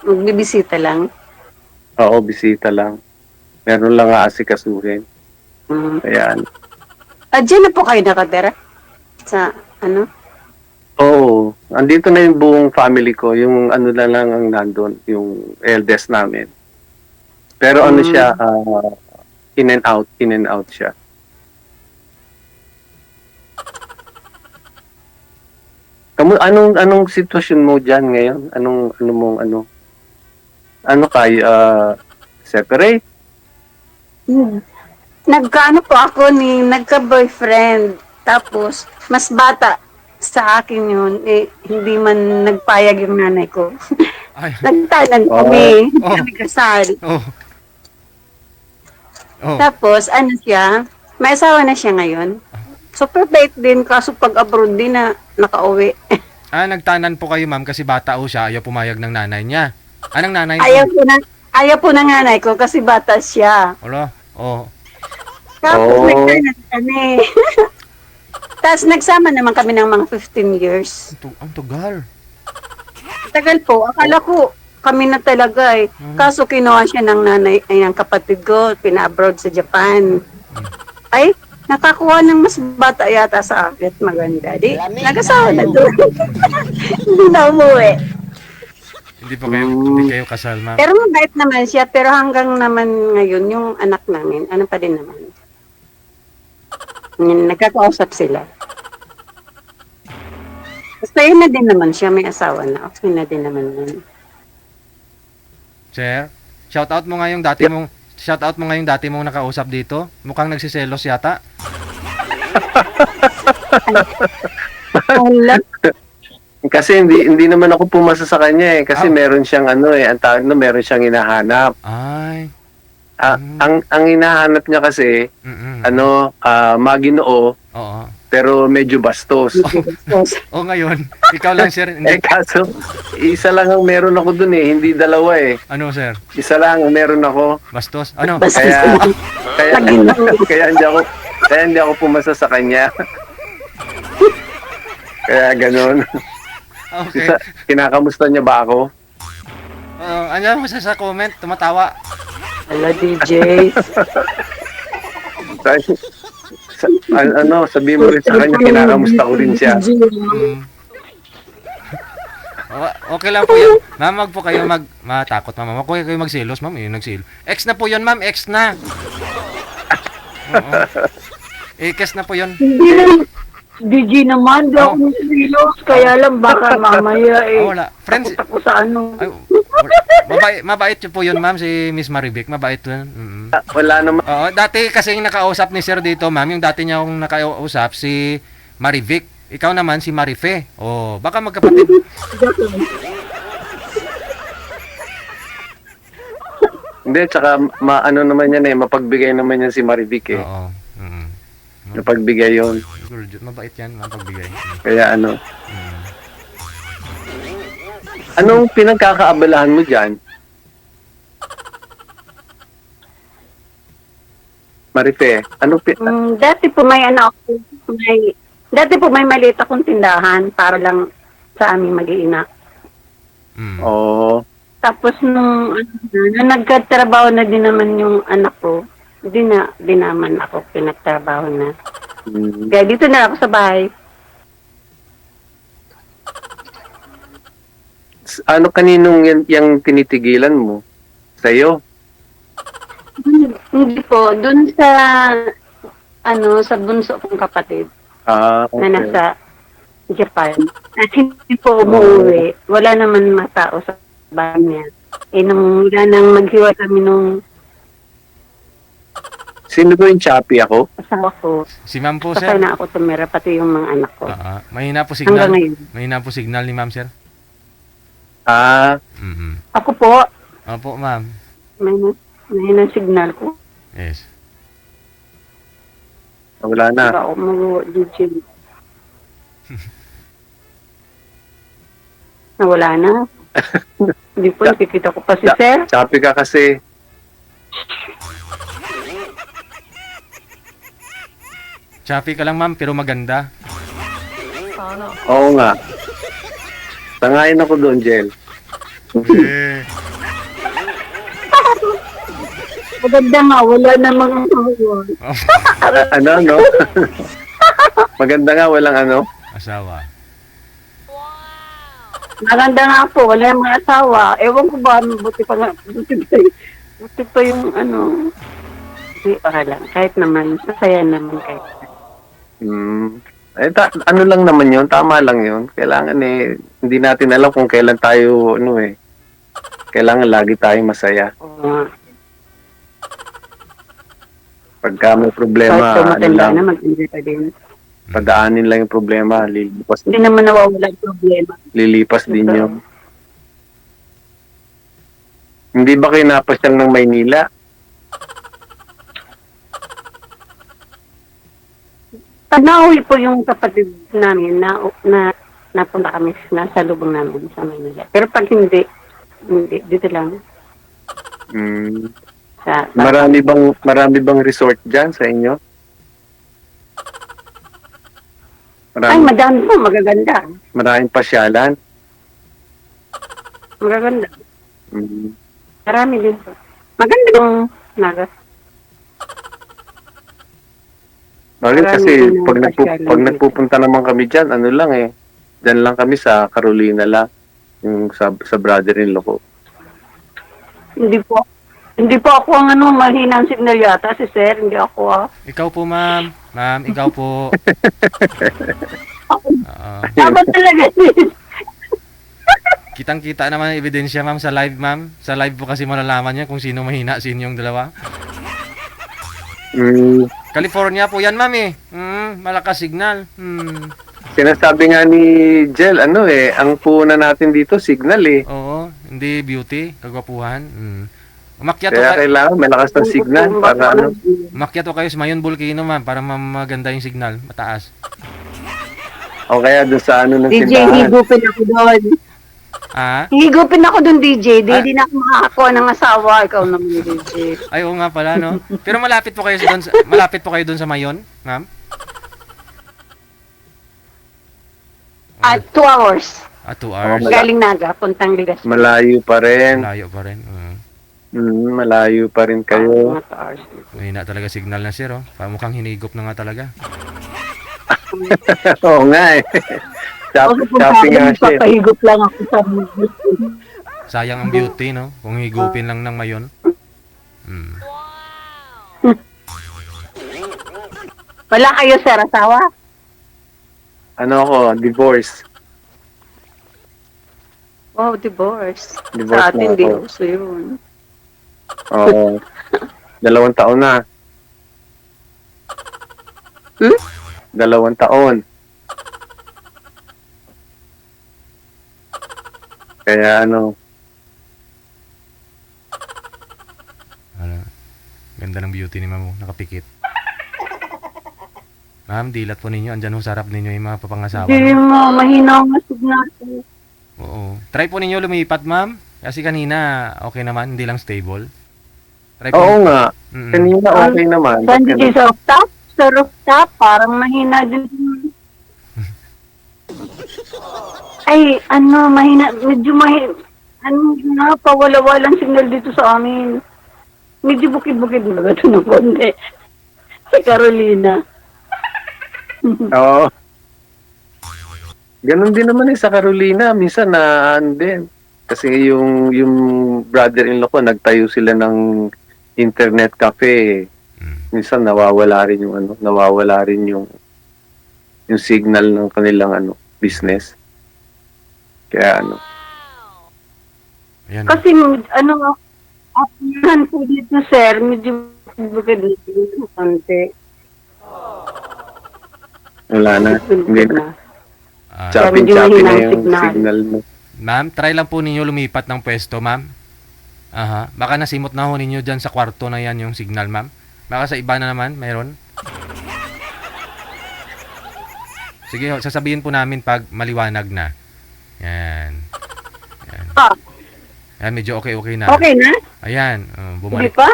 Magbibisita lang. Oo, bisita lang. Meron lang aasikasuhin. Ayan. Diyan na po kayo nakatira? Sa Oo. Andito na yung buong family ko. Yung na lang ang nandun. Yung eldest namin. Pero siya, in and out siya. Anong sitwasyon mo diyan ngayon? Ano kayo, separate? Nagkaano po ako nagka-boyfriend. Tapos, mas bata sa akin yun. Hindi man nagpayag yung nanay ko. Ay. Nagtanan kami. Oh. Nagkasal. Oh. Tapos, siya, may asawa na siya ngayon. Super bait din, kaso pag abroad din na nakauwi. Nagtanan po kayo, ma'am, kasi bata o siya, ayaw pumayag ng nanay niya. Anong nanay? Ayaw po ng nanay ko kasi bata siya. Wala. Oh. Tapos nagtanan kami. Tapos nagsama naman kami ng mga 15 years. Ang tugal. Tagal po. Akala ko kami na talaga eh. Kaso kinuha siya ng nanay, ng kapatid ko, pina-abroad sa Japan. Ay, nakakuha ng mas bata yata sa akin. Maganda. Di, nag-asawa na doon. Hindi na umuwi. Hindi kayo kasal, ma'am. Pero mabait naman siya. Pero hanggang naman ngayon, yung anak namin, pa din naman. Nagkakausap sila. Basta yun na din naman siya. May asawa na. Okay na din naman yun. Sir, shoutout mo nga yung dati mong nakausap dito. Mukhang nagsiselos yata. Kasi hindi naman ako pumasa sa kanya eh kasi meron siyang meron siyang hinahanap. Ay. Ang hinahanap niya kasi maginoo. Oo. Pero medyo bastos. Ngayon, ikaw lang, sir. Kaso isa lang ang meron ako dun eh, hindi dalawa eh. Ano, sir? Isa lang ang meron ako. Bastos? Ano? Kaya hindi ako pumasa sa kanya. Kaya ganun. Okay. Kinakamusta niya ba ako? Ano mo sa comment? Tumatawa. Hello, DJ. Sabihin mo rin sa kanya, kinakamusta ko rin siya. Okay lang po yan. Ma'am, wag po kayo matakot, ma'am. Wag po kayo magselos, ma'am. Nagselos. Ex na po yun, ma'am. Ex na. Ex na po yun. Hindi na. DJ naman, daw akong silos. Kaya lang baka mamaya wala. Friends. Takot ako sa ano. Mabait po yun, ma'am, si Miss Marivic. Mabait yun. Wala naman. Dati kasi yung nakausap ni Sir dito, ma'am, yung dati niya yung nakausap, si Marivic. Ikaw naman, si Marife. Baka magkapatid. Hindi, tsaka naman yan eh, mapagbigay naman yan si Marivic eh. Oo. Napagbigay yun. Mabait yan, mapagbigay. Kaya Anong pinagkakaabalahan mo dyan? Marife, Dati po may maliit akong tindahan para lang sa aming mag-iina. Oo. Tapos nung nagkatrabaho na din naman yung anak ko, di naman ako pinagtrabaho na. Kaya dito na ako sa bahay. ano kaninong yung tinitigilan mo? Sa'yo? Hindi po, dun sa, sa bunso kong kapatid Ah, na okay. nasa Japan. At hindi po umuwi. Wala naman mga tao sa bahay niya. Nung wala nang maghiwa kami nung Sino ba yung Chappy ako? asawa ko, Si ma'am po, sakay sir. na ako tumira, pati yung mga anak ko. Mahina po signal. Hanggang ngayon. Mahina po signal ni ma'am, sir. Ah, Mhm. Ako po, Opo, ma'am. may na signal ko. Yes. wala na. Diba ako mag-DJ. Nawala na. Hindi po, nakikita ko pa si Sir. Chappy ka kasi. Choppy ka lang, ma'am, pero maganda. Oo nga. Tangayin ako doon, Jel. Maganda nga, wala namang asawa. Ano, no? Maganda nga, walang ano. Asawa. Maganda nga po, wala namang asawa. Ewan ko ba, buti pa yung Hindi, para lang. Kahit naman, masaya naman kahit. Ano lang naman yun, tama lang yun. Kailangan hindi natin alam kung kailan tayo, kailangan lagi tayong masaya. Oo nga. Pagka may problema, Kahit matanda lang, na, mag-enjoy pa din. padaanin lang yung problema, lilipas, Hindi naman nawawala yung problema. lilipas din yun. Hindi ba kayo napasyal ng Maynila? Pag nauwi po yung kapatid namin, napunta kami sa lubong namin sa Manila. Pero pag hindi, dito lang. Marami bang resort dyan sa inyo? Ay, madami po, magaganda. Maraming pasyalan. Magaganda. Mm. Marami din po. Maganda yung Naga. Bakit Marami kasi din pag, ang pasyalan pag dito. nagpupunta naman kami dyan, dyan lang kami sa Carolina lang, yung sa brother-in-law ko. Hindi po ako ang mahina ang signal yata, si Sir, hindi ako Ikaw po, ma'am. Ma'am, ikaw po. Dapat talaga. Kitang-kita naman ang ebidensya, ma'am, sa live, ma'am. Sa live po kasi malalaman niya kung sino mahina, sino yung dalawa. California po yan, ma'am eh. Malakas signal. Sinasabi nga ni Jel, ang puhunan natin dito, signal eh. Oo, hindi beauty, kagwapuhan. Umakyat Kaya kailangan malakas ng signal para umakyat o kayo sa Mayon Volcano, ma'am, para maganda yung signal, mataas. o kaya doon sa ng DJ, simbahan. higupin ako doon. Higupin ako doon, DJ. Di na ako makakakuha ng asawa. Ikaw naman, DJ. Ay, oo nga pala, no? Pero malapit po kayo doon sa Mayon, ma'am? 2 hours. 2 hours. Galing Naga, puntang Ligas. Malayo pa rin. Malayo pa rin. Malayo pa rin kayo. Mga 2 hours. Mahina talaga signal na, sir, oh. Mukhang hinigop na nga talaga. Oo nga eh. Shopping nga siya. Papahigop lang ako sa Sayang ang beauty, no? Kung higupin lang ng Mayon. Wala kayo, Sir, asawa? Divorce. Oh, divorce. Divorce Sa atin, na di ako. uso yun. Oo. 2 taon na. 2 taon. Kaya Ganda ng beauty ni ma'am, nakapikit. Ma'am, dilat po ninyo. Andyan ho sa harap ninyo yung mga papangasawa. Hindi mo, mahina ang signal. Oo. Try po ninyo lumipat, ma'am. Kasi kanina, okay naman. Hindi lang stable. Try po. Oo nga. Mm-mm. Kanina okay naman. Saan DJ sa rooftop? Sa rooftop, parang mahina din. Ay, mahina. Medyo mahina. Pawala-walang signal dito sa amin. Medyo bukid-bukid na ito ng konti. Sa Carolina. Oo. Ganon din naman sa Carolina. Minsan din. Kasi yung brother-in-law ko, nagtayo sila ng internet cafe. Minsan nawawala rin yung yung signal ng kanilang business. Kaya Ayan. Kasi apunan po dito, sir, medyo bukid dito konti. wala na. Hindi na. Ah, Chopping na mahina ang yung signal. signal mo. ma'am, try lang po ninyo lumipat ng pwesto, ma'am. Aha. Baka nasimot na ho ninyo dyan sa kwarto na yan yung signal, ma'am. Baka sa iba na naman, mayroon. Sige, ho, sasabihin po namin pag maliwanag na. Yan. Yan. Ah, Yan, medyo okay na. okay na? Ayan, Hindi bumalik. pa?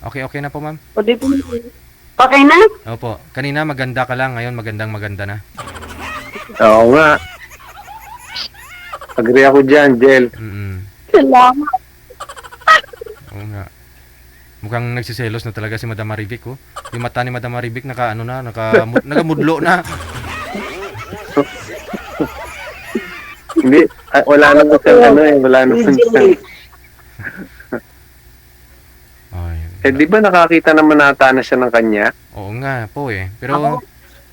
Okay na po, ma'am. O di po. Okay na? Opo. Kanina maganda ka lang, ngayon maganda na. Oo nga. Agree ako dyan, Jel. Salamat. Oo nga. Mukhang nagsiselos na talaga si Madam Marivic, oh. Yung mata ni Madam Marivic nagamudlo na. Hindi, wala naman siyang wala naman siyang. Ay, Di ba nakakita naman nata na siya ng kanya? oo nga po eh. Pero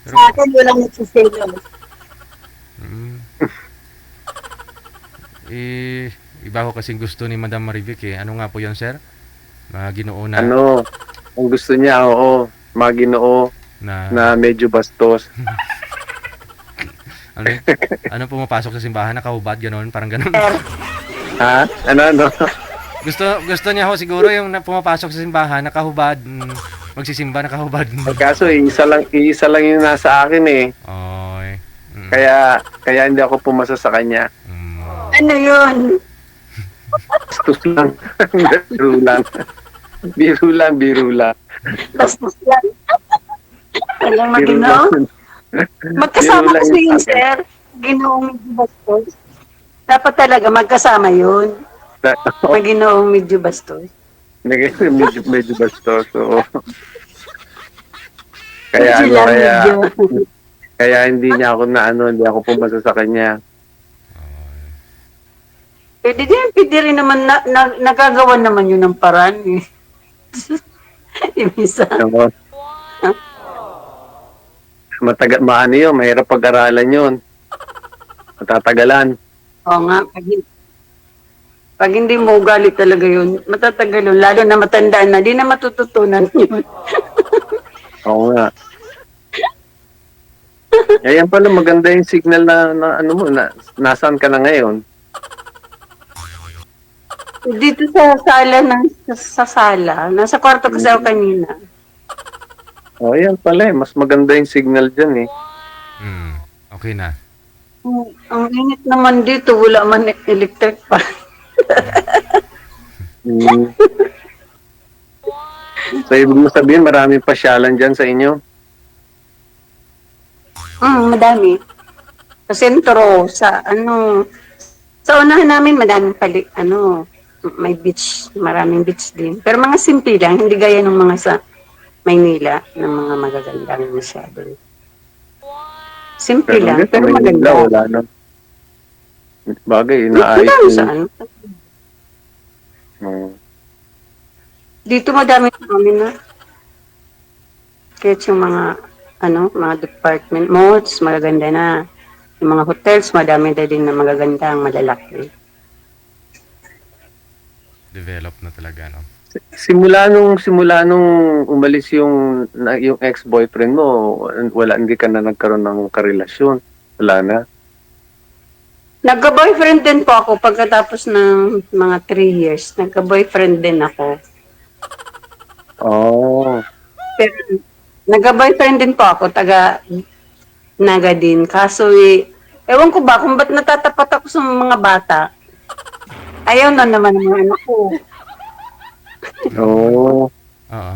Sa akin, walang nagsiselo. mm, iba ko kasing gusto ni Madam Marivic eh. Ano nga po 'yon, sir? Ginoo na Ang gusto niya, maginoo na medyo bastos. ano, ano pumapasok sa simbahan nakahubad ganon, parang ganon. Ha? Ano? Gusto niya ho siguro yung pumapasok sa simbahan nakahubad, magsisimba nakahubad. Kaso isa lang yung nasa akin eh. Oy. Kaya hindi ako pumasa sa kanya. Ano yun? Bastos lang. Biro lang. Bastos yan. Alam mo, Biro Ginoo? lang. Magkasama Biro lang kasi yung yun, akin. sir. Ginoong medyo bastos. Dapat talaga magkasama yun. Maginoong medyo bastos. medyo bastos. So, kaya Medyo lang, medyo. kaya hindi niya ako hindi ako pumasa sa kanya. Pwede rin naman, nagagawa naman yun ng paraan eh. Imisa. Ano? Maano yun, mahirap pag-aralan yun. Matatagalan. Oo nga, pag hindi mo ugali talaga yun, matatagal yun. Lalo na matandaan na, di na matututunan yun. Oo nga. Ayan pala, maganda yung signal na nasaan ka na ngayon. Dito sa sala, sa sala, nasa kwarto kasi ako kanina. Ayan pala mas maganda yung signal dyan eh. Okay na. Ang init naman dito, wala man electric pa. So, ibig mo sabihin, maraming pasyalan dyan sa inyo? Madami. Sa sentro, sa unahan namin madaming may beach, maraming beach din. Pero mga simple lang, hindi gaya ng mga sa Maynila, ng mga magagandang masyado. Simple lang, pero maganda. Wala na. Bagay, inaayos Dito yun. saan? Oo. Dito madami namin na. Kahit yung mga, mga department malls, magaganda na. Yung mga hotels, madami na din na magagandang, malalaki. Develop na talaga, no? Simula nung umalis yung ex-boyfriend mo, hindi ka na nagkaroon ng karelasyon. Wala na. Nagka-boyfriend din po ako pagkatapos ng mga 3 years. Nagka-boyfriend din ako. Oh. Pero nagka-boyfriend din po ako, taga Naga din. Kaso ewan ko ba kung ba't natatapat ako sa mga bata. Ayaw na naman ng mga anak ko. Oo. Oo.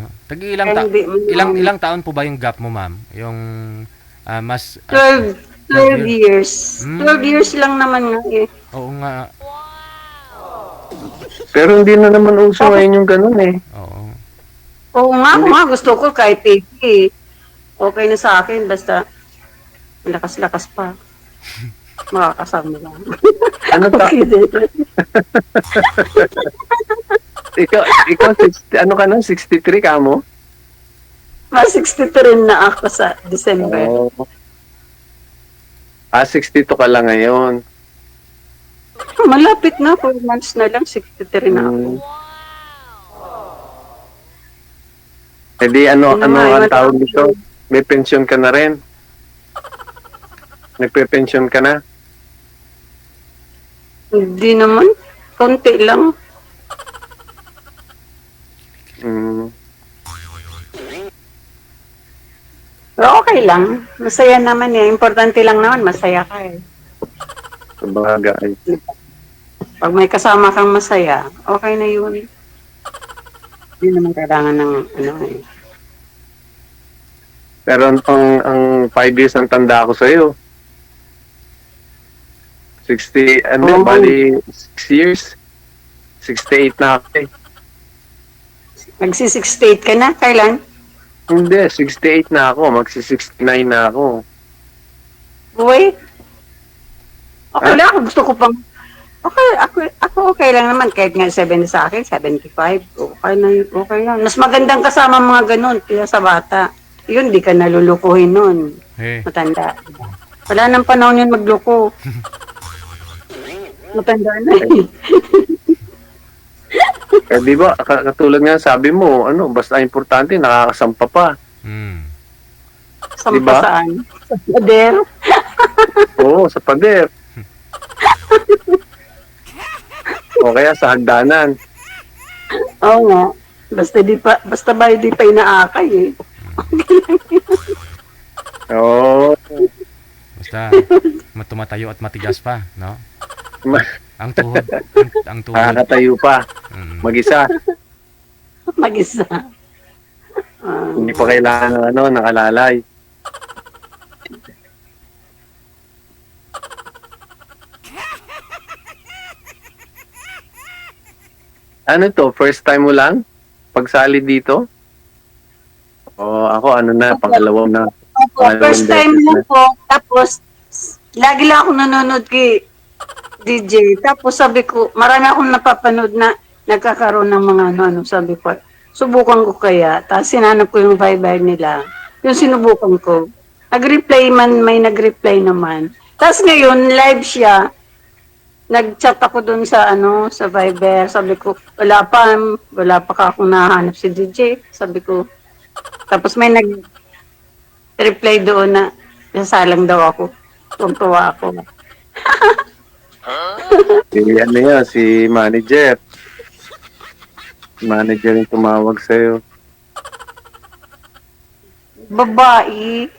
Ilang taon po ba yung gap mo, ma'am? Yung mas 12 years. 12 years lang naman nga eh. Oo nga. Pero hindi na naman uso ngayon yung ganun eh. Oo. Oo nga, gusto ko kahit 80. Okay na sa akin, basta malakas-lakas pa. makakasama lang. Ano ta? Okay din. ikaw 60, ano ka na? 63 ka mo? Mas 63 na ako sa December. Oo. 62 ka lang ngayon. Malapit na, 4 months na lang, 63 na ako. Eh di ano Ano ano nga, ang iwan tawag lang dito? May pension ka na rin. Nagpe-pension ka na. Hindi naman, konti lang. Mm. Pero okay lang. Masaya naman eh. Importante lang naman, masaya ka eh. Sabagay. Pag may kasama kang masaya, okay na yun. Hindi naman kailangan ng ano eh. Pero ang 5 years ang tanda ko sa iyo. 60 ano Oo. bali 6 years. 68 na ako eh. Magsi-68 ka na? Kailan? Hindi, 68 na ako. Magsi-69 na ako. Uy? Okay lang. Gusto ko pang... Okay, ako okay lang naman. Kahit nga 70 sa akin, 75. Okay na yun. Okay lang. Mas magandang kasama mga ganun kaya sa bata. Yun, di ka nalulukuhin nun. Hey. Matanda. Wala nang panahon yun magloko. Matanda na eh. Eh di ba, katulad nga sabi mo, ano, basta importante nakakasampa pa. Mm. Sampa Diba? saan? Sa pader. Oo, sa pader. O kaya sa hagdanan. Oo nga. Basta ba di pa inaakay eh. Oo. Basta tumatayo at matigas pa, no? Ma- Ang tuhod, ang tuhod. Nakakatayo pa. Mm. Mag-isa. Mag-isa. Hindi pa kailangan ng ano, nakalalay. Ano to? First time mo lang? Pagsali dito? O ako, ano na, pangalawa na. Opo, first time lang po. Tapos, lagi lang ako nanonood kay DJ. Tapos sabi ko, marami akong napapanood na nagkakaroon ng mga ano, sabi ko, subukan ko kaya. Tapos sinanap ko yung Viber nila. Yung sinubukan ko. Nag-reply man, may nag-reply naman. Tapos ngayon, live siya. Nag-chat ako dun sa ano, sa Viber. Sabi ko, wala pa ka akong nahanap si DJ. Sabi ko, tapos may nag-reply doon na nasalang daw ako. Tuntua ako. Si ano yan, si manager. Manager yung tumawag sa'yo. Babae.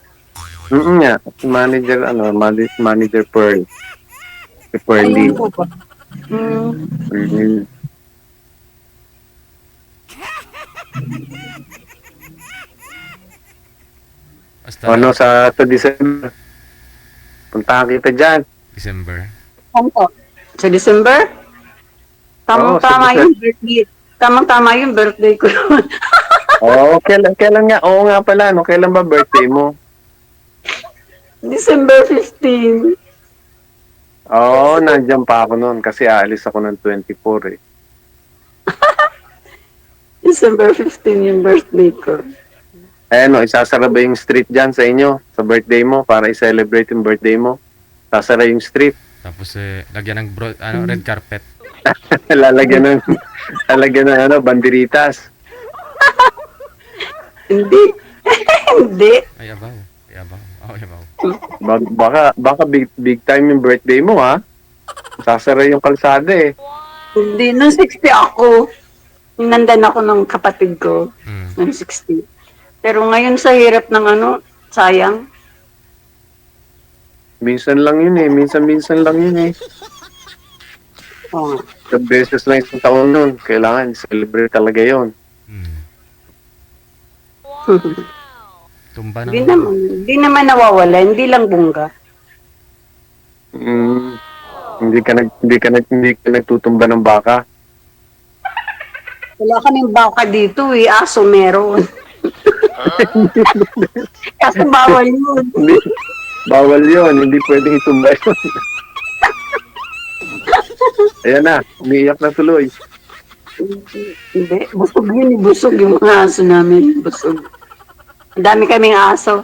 Nga, si manager, ano, manager Pearl. Si Pearly. Ayun po ba? Mhm. Basta Ano sa December? Puntahan kita dyan. December. Ano po? Sa December? Tamang-tama sa yung birthday. Tamang-tama yung birthday ko noon. Oo, kailan nga? Oo nga pala, no? Kailan ba birthday mo? December 15. Oo, nandiyan pa ako noon kasi aalis ako ng 24 eh. December 15 yung birthday ko. Eh no, isasara ba yung street dyan sa inyo sa birthday mo para i-celebrate yung birthday mo? Sasara yung street. Tapos lagyan ng red carpet. lalagyan ng ano, banderitas. Hindi. Hindi. Ay, abaw. Ay, abaw. Oh, ay, abaw. Baka big time yung birthday mo ha. Sasara yung kalsada eh. Hindi. Nung 60 ako, nandan ako ng kapatid ko. Mm. Nung 60. Pero ngayon sa hirap ng ano, sayang. Minsan lang yun eh. Minsan lang yun eh. Oo nga. Sa beses lang isang taon nun. Kailangan celebrate talaga yun. Mm. Tumba ng... Hindi naman nawawala. Hindi lang bungga. Hindi ka nagtutumba ng baka. Wala kaming baka dito eh. Aso meron. Kasi bawal yun. Hindi. Bawal yun. Hindi pwedeng itumba yun. Ayan na, umiiyak na tuloy. Hindi, busog yun. Busog yung mga aso namin. Busog. Ang dami kaming aso.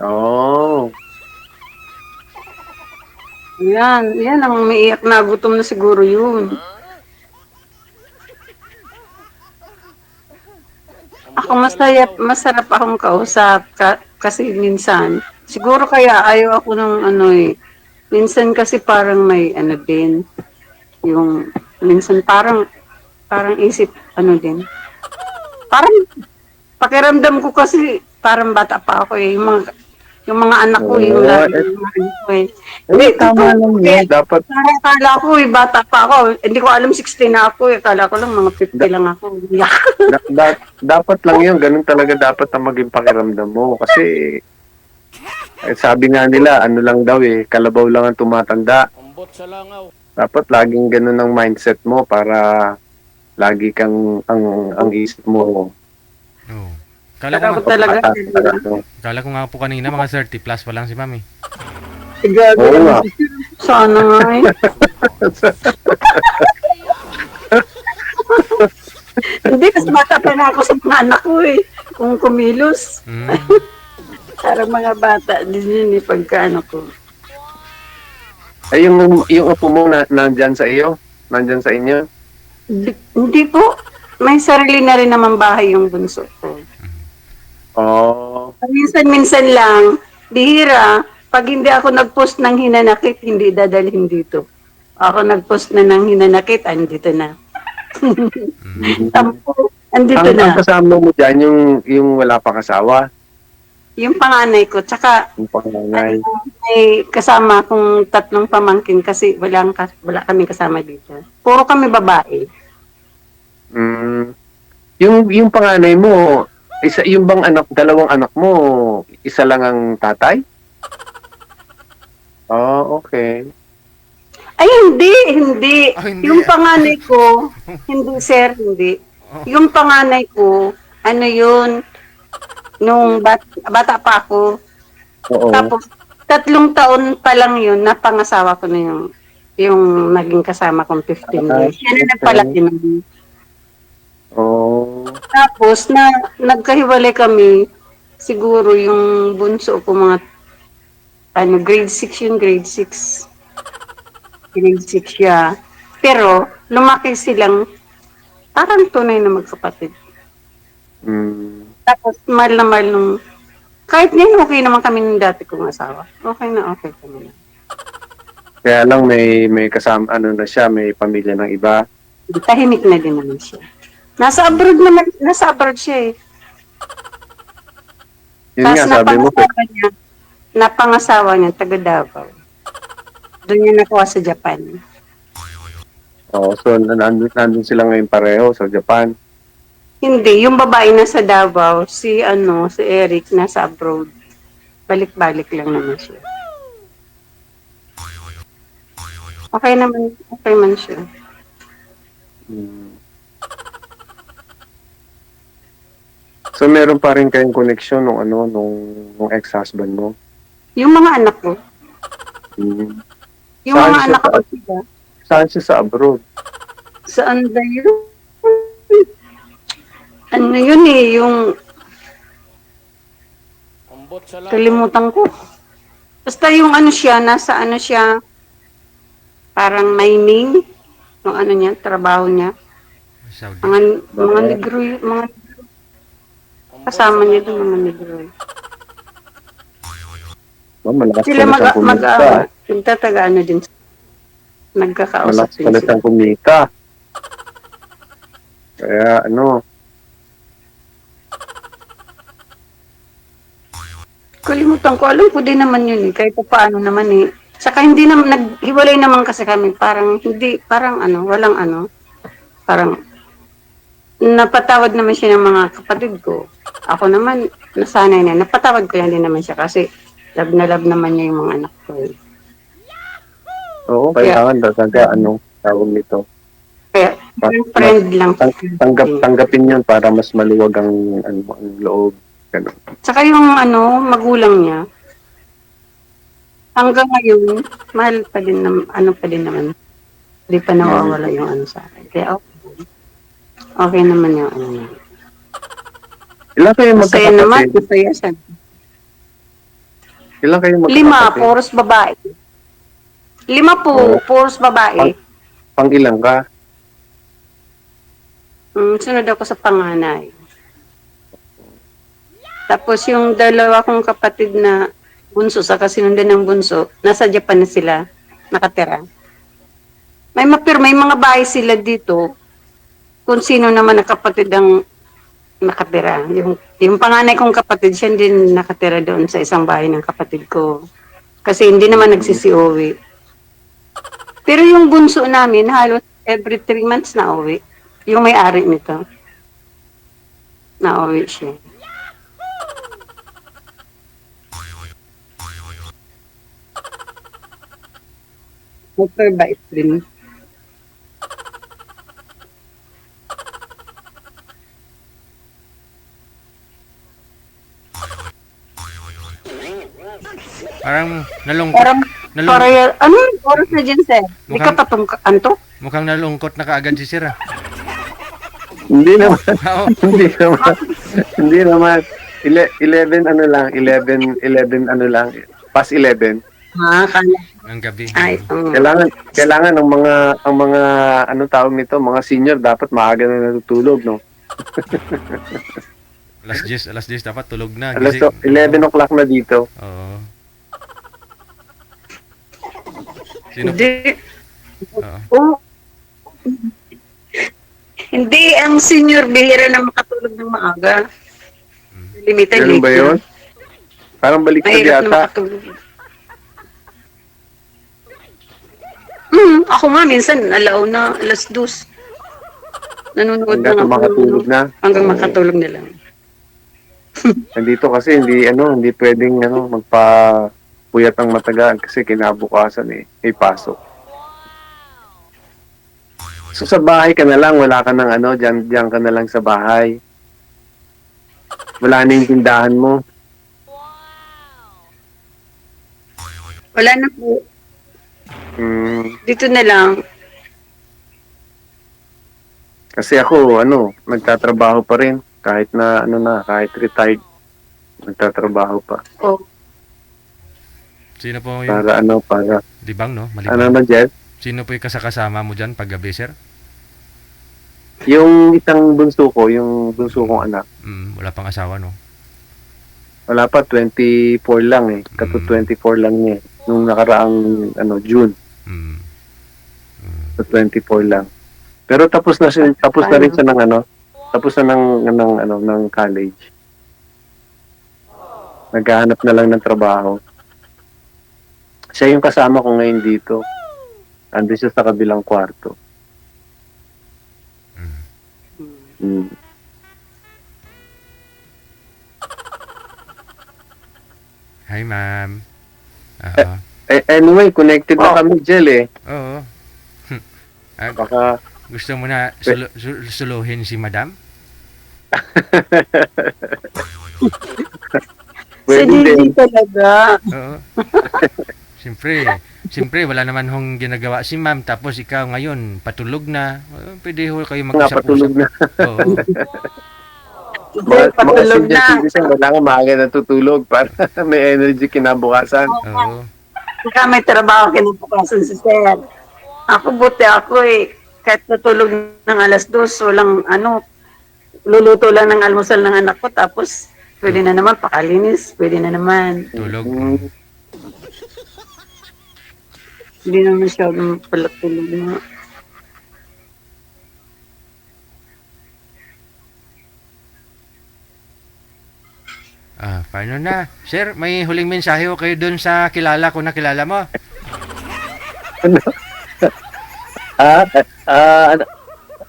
Oh. Yan ang umiiyak na. Gutom na siguro yun. Ako masarap akong kausap kasi minsan. Siguro kaya ayaw ako ng ano eh. Minsan kasi parang may ano din. Yung minsan parang isip ano din. Parang pakiramdam ko kasi parang bata pa ako eh. Yung mga anak ko, yung lagi yung mga anak ko eh. Hindi, Tama lang yun. Dapat, parang akala ko eh, bata pa ako. Hindi ko alam 16 na ako eh. Akala ko lang mga 50 lang ako. dapat lang yun. Ganun talaga dapat ang maging pakiramdam mo. Kasi, sabi nga nila, ano lang daw eh, kalabaw lang ang tumatanda. Ambot sa langaw. Dapat laging ganun ang mindset mo para lagi kang ang isip mo. Oo. Kala ko, Dapat nga, talaga. kala ko nga po kanina mga 30 plus pa lang si Mami. Oo nga. Sana nga eh. Hindi, kasi bata pa na ako sa mga anak ko eh. Kung kumilos. Mm. Parang mga bata din yun eh, pagka ano ko. Ay, yung apo mo nandyan sa iyo? Nandyan sa inyo? Hindi po. May sarili na rin naman bahay yung bunso ko. Oh. Minsan-minsan lang, bihira, pag hindi ako nag-post ng hinanakit, hindi dadalhin dito. Ako nag-post na ng hinanakit, andito na. Tampo, andito Ang na. kasama mo dyan, yung wala pang asawa, Yung panganay ko, tsaka yung panganay. may kasama kong 3 pamangkin kasi wala kaming kasama dito. Puro kami babae. Mm. Yung panganay mo, yung bang dalawang anak mo, isa lang ang tatay? Oh, okay. Ay, hindi. Ah, hindi. Yung panganay ko, hindi sir, hindi. Yung panganay ko, ano yun, nung bata pa ako, Oo. tapos 3 taon pa lang yun, napangasawa ko na yung naging kasama kong 15 years. Yan na nagpalaki namin. Oh. Tapos, nagkahiwalay kami, siguro yung bunso ko mga, grade 6 yun, grade 6. Grade 6 siya. Pero, lumaki silang, parang tunay na magkapatid. Mm. Tapos, mahal na mahal nung, kahit ngayon, okay naman kami ng dati kong asawa. Okay kami na. Kaya lang may kasama, na siya, may pamilya ng iba. Tahimik na din naman siya. nasa abroad siya eh. Yun nga, sabi mo, napangasawa niya, taga Davao. Doon niya nakuha sa Japan. oh, so nandun sila ngayon pareho sa Japan. Hindi, yung babae nasa Davao, si Eric nasa abroad. Balik-balik lang naman siya. Okay man siya. Mm. So meron pa rin kayong connection nung ex-husband mo? Yung mga anak ko, Mm. yung Saan mga siya anak ko sa- sila, Saan siya sa abroad? saan ba yun? Ano yun eh, yung Ambot sa langaw. kalimutan ko. Basta yung nasa parang mining, yung niya, trabaho niya. Saudi. Mga negro, mga kasama niya doon, mga negro. Oh, malakas Sila pala siyang kumita. nagtataga din. Nagkakausap Malakas din pala sila. siyang kumita. Kaya Kalimutan ko, alam ko din naman yun eh, kahit pa paano naman eh. Saka hindi naman, naghiwalay naman kasi kami, parang parang napatawad naman siya ng mga kapatid ko. Ako naman, nasanay na, napatawad ko yan din naman siya kasi love na love naman niya yung mga anak ko. Eh. oo, kailangan talaga tawag nito. Kaya, friend lang. Tanggapin yun para mas maluwag ang loob. Ganun. Saka yung magulang niya, hanggang ngayon, mahal pa din naman, ano pa din naman. Hindi pa nawawala yung ano sa akin. Kaya okay naman yung ano niya. Ilan kayo Masaya naman, magkakapatid? masaya siya. Ilan kayo 5, magkakapatid? puros babae. 5 po, Oh. puros babae. Pang ilang ka? Sunod ako sa panganay. Tapos yung 2 kong kapatid na bunso, saka sinundan ng bunso, nasa Japan na sila, nakatira. May mga bahay sila dito, kung sino naman na kapatid ang nakatira. Yung panganay kong kapatid, siya din nakatira doon sa isang bahay ng kapatid ko. Kasi hindi naman nagsisi-uwi. Pero yung bunso namin, halos every 3 months na uwi. Yung may-ari nito. Na uwi siya. Motorbike din. Parang nalungkot. Parang, anong oras na dyan, sir? Di ka Mukhang- patong anto? Mukhang nalungkot na kaagad si Sir. Hindi naman. Oo. Hindi naman. Hindi naman. 11 ano lang, 11 ano lang, past 11. Kala. Ang gabi. Ay, Kailangan ng mga ano tawag nito, mga senior dapat maaga na natutulog, no? Alas 10 dapat tulog na. 11 o'clock na dito. Oo. Sino? Hindi. Oo. Oh. Hindi, ang senior bihira na makatulog ng maaga. Limited Ganun ba late yun? Parang baliktad Mahirap na yata. makatulog. Ako nga minsan, alauna, alas 2. Nanonood Hanggang lang ako. makatulog na. Hanggang makatulog na lang. Nandito kasi hindi pwedeng magpapuyat ng matagal kasi kinabukasan may pasok. So sa bahay ka na lang, wala ka ng diyan ka na lang sa bahay. Wala na yung tindahan mo. Wala na po. Hmm, Dito na lang. kasi ako nagtatrabaho pa rin kahit na kahit retired nagtatrabaho pa. Oh, Sino po yung Para libang, no? ano Malibang. na Jess? Sino po yung kasama mo dyan pag gabi, Sir? Yung isang bunso kong anak. Wala pang asawa, no? Wala pa, 24 lang eh. Kato 24 lang niya eh. Nung nakaraang June, Mm. so 24 lang. Pero tapos na rin siya tapos na ng college. Naghahanap na lang ng trabaho. Siya yung kasama ko ngayon dito. Ando siya sa kabilang kwarto. Mm. Hi, ma'am. Oo. Anyway, connected na kami, Jel eh. Oo. Ah, Baka gusto mo na suluhin si Madam? sa pwede GG din. talaga. Oo. Siyempre, wala naman hong ginagawa si ma'am. Tapos ikaw ngayon, patulog na. Pwede ho kayo Nga patulog mag-usap-usap. na. Oo. Mga Patulog senior na. citizen, kailangan maaga natutulog para may energy kinabukasan. Oo. Kaya may trabaho kinabukasan si Sir. Ako buti ako eh. Kahit natulog ng alas 2, walang luluto lang ng almusal ng anak ko. Tapos, pwede na naman pakalinis. Pwede na naman. Tulog. Hindi naman masyadong pala tulog na. Paano na? Sir, may huling mensahe ko kayo dun sa kilala ko na kilala mo.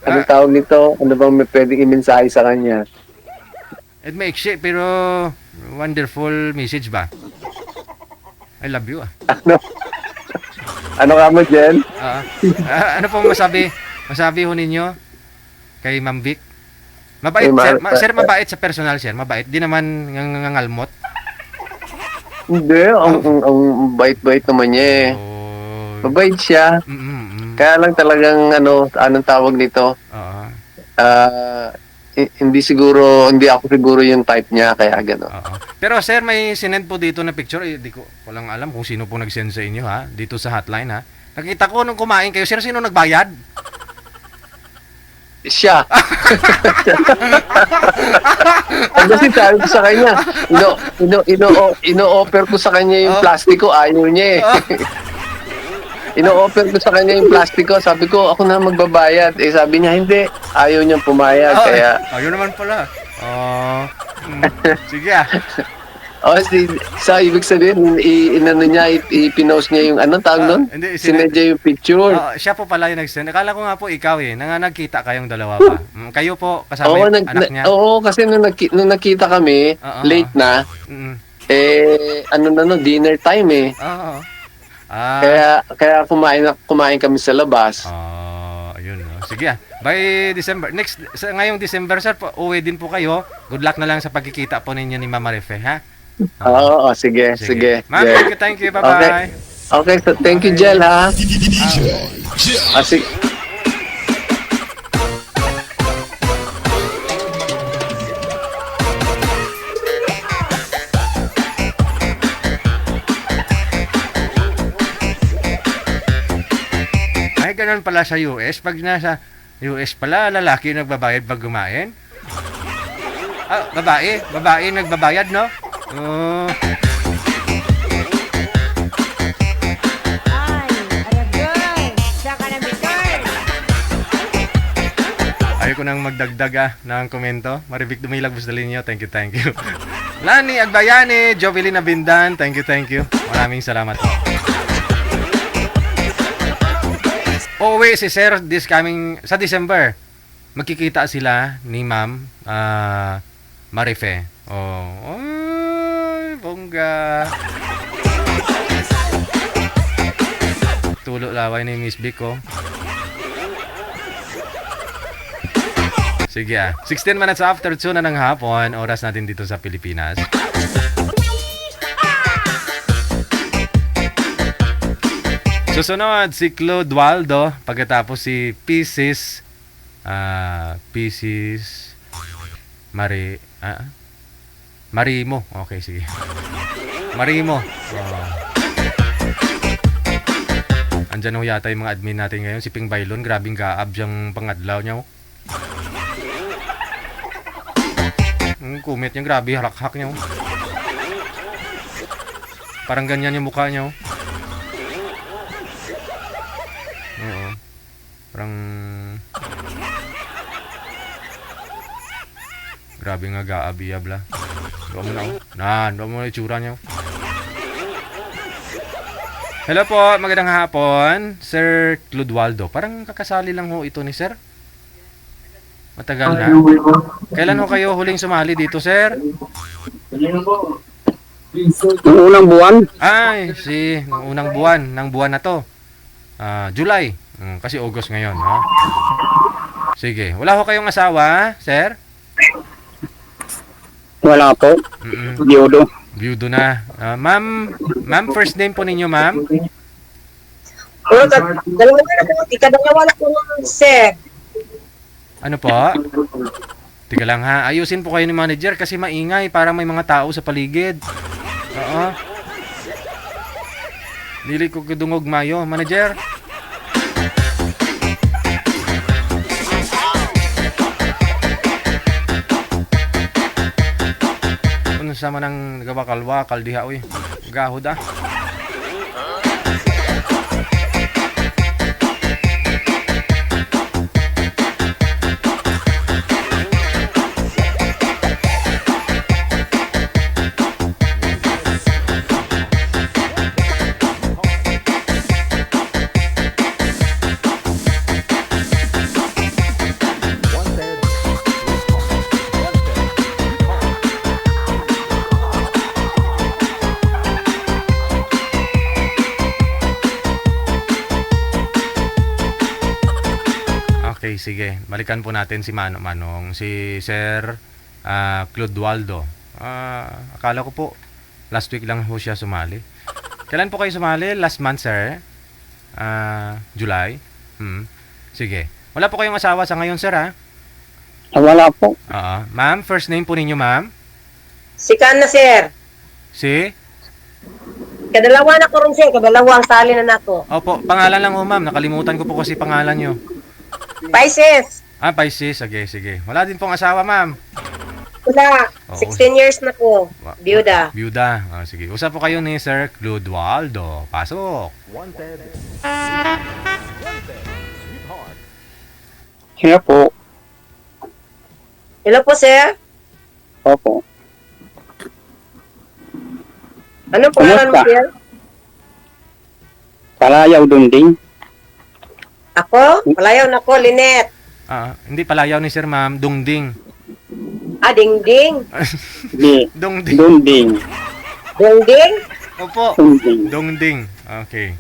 Anong tawag nito? Ano bang may pwedeng imensahe sa kanya? It maiksi, pero wonderful message ba? I love you. Ano ka mo, Jen? Ano pong masabi ho ninyo kay Ma'am Vic? Mabait, sir. Sir, mabait sa personal, sir. Mabait. Di naman ngangalmot. Hindi, ang bait-bait naman niya eh. Oh. Mabait siya. Kaya lang talagang anong tawag nito? Oo. Hindi ako siguro yung type niya, kaya gano'n. Oo. Pero sir, may sinend po dito na picture. Di ko walang alam kung sino po nag-send sa inyo ha. Dito sa hotline ha. Nakita ko nung kumain kayo. Sir, sino nagbayad? Siya. Kasi sabi ko sa kanya, ino-offer ko sa kanya yung plastiko, ayaw niya eh. Ino-offer ko sa kanya yung plastiko, sabi ko, ako na magbabayad. Eh sabi niya, hindi, ayaw niyang pumayag, kaya... Ayun naman pala. Sige ah. Sa ibig sabihin, ipinost niya yung anong tawag nun? Hindi, Sinedya yung picture. Siya po pala yung nag-send. Akala ko nga po ikaw eh, nagkita kayong dalawa pa. Kayo po, kasama yung anak niya. Oo, kasi nung nakita kami, late na, dinner time eh. Oo. Kaya kumain kami sa labas. Ayun. Sige ah. By December, ngayong December sir, uwi din po kayo. Good luck na lang sa pagkikita po ninyo ni Mama Refe, ha? Oo, sige. Ma'am, Jel. thank you. Bye-bye. Okay, so thank you, Jel, ha? Sige. Ay, ganun pala sa US. Pag nasa US pala, lalaki nagbabayad pag kumain. Babae nagbabayad, no? Ayoko nang magdagdag ng komento. Maribik Dumilag Busdalinyo, thank you. Lani Agbayani, Jovelyn Abindan, thank you. Maraming salamat po. Uuwi si Sir sa December. Magkikita sila ni Ma'am Marife. Bongga. Tulo laway ni Miss Vic, oh. Sige ah. 16 minutes after 2 na ng hapon, oras natin dito sa Pilipinas. Susunod si Claude Waldo, pagkatapos si Pisces Marimo. Okay, sige. Marimo. Andyan ho yata yung mga admin natin ngayon. Si Ping Bailon, grabing gaab siyang pangadlaw niya. Kumit niya, grabe, harak-hak niya. Parang ganyan yung mukha niya. Oo. Parang... Grabe nga gaab-iyab la. Doon mo na. Doon mo na itsura niyo. Hello po, magandang hapon. Sir Clodoaldo. Parang kakasali lang ho ito ni Sir. Matagal na. Kailan ho kayo huling sumali dito, Sir? Yung unang buwan? Nung unang buwan. Ng buwan na to. July. Kasi August ngayon. Ha? Sige. Wala ho kayong asawa, Sir? Wala po. Biyudo. Biyudo na. Ma'am, first name po ninyo, ma'am? Dalawa na po. Ikadalawa po ng sir. Ano po? Tika lang ha. Ayusin po kayo ni manager kasi maingay. Parang may mga tao sa paligid. Oo. Dili ko kadungog mayo. Manager? Ano sama ng nagawakal-wakal diha uy. Gahod ah. Okay, sige. Balikan po natin si Manong, si Sir Clodoaldo. Akala ko po Last week lang ho siya sumali. Kailan po kayo sumali? Last month, sir? July? Sige. Wala po kayong asawa sa ngayon, sir, ha? Wala po. Oo. Ma'am, first name po ninyo, ma'am? Si na sir. Si? Kadalawa na ko rin sir. Kadalawang sali na nako. Opo, pangalan lang ho, ma'am. Nakalimutan ko po kasi pangalan nyo. Pisces. Pisces. Sige. Wala din pong asawa, ma'am. Wala. Oo. 16 years na ko. Byuda. Byuda. Sige. Usap po kayo ni Sir Clodoaldo. Pasok. Hello po. Hello po sir. Opo. Anong pangalan mo Kumusta? sir? Palayaw Dunding. Ako? Palayaw na ko, Lynette. Hindi palayaw ni Sir, ma'am. Dungding. Dingding. Di. Dungding. Dunding. Dingding? Opo. Dunding. Dungding. Okay.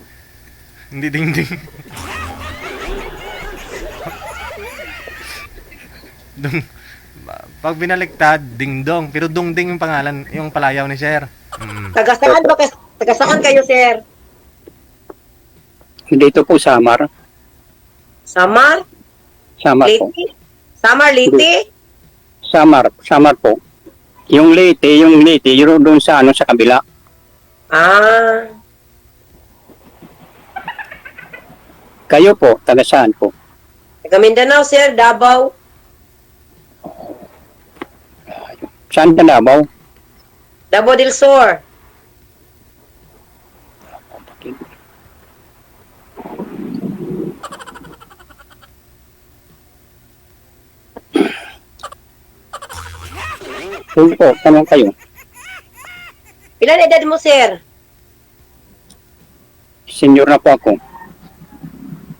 Hindi dingding. Pag binaliktad, dingdong. Pero dungding yung pangalan, yung palayaw ni Sir. Tagasaan kayo sir? Dito po, Samar. Samar? Samar po. Liti? Samar, Liti? Samar po. Yung Leyte, yun doon sa sa kabila. Kayo po, taga saan po? Taga Mindanao sir, Davao. Saan ka Davao? Davao del Sur. Sige po, tanong kayo. Ilan edad mo sir? Senior na po ako.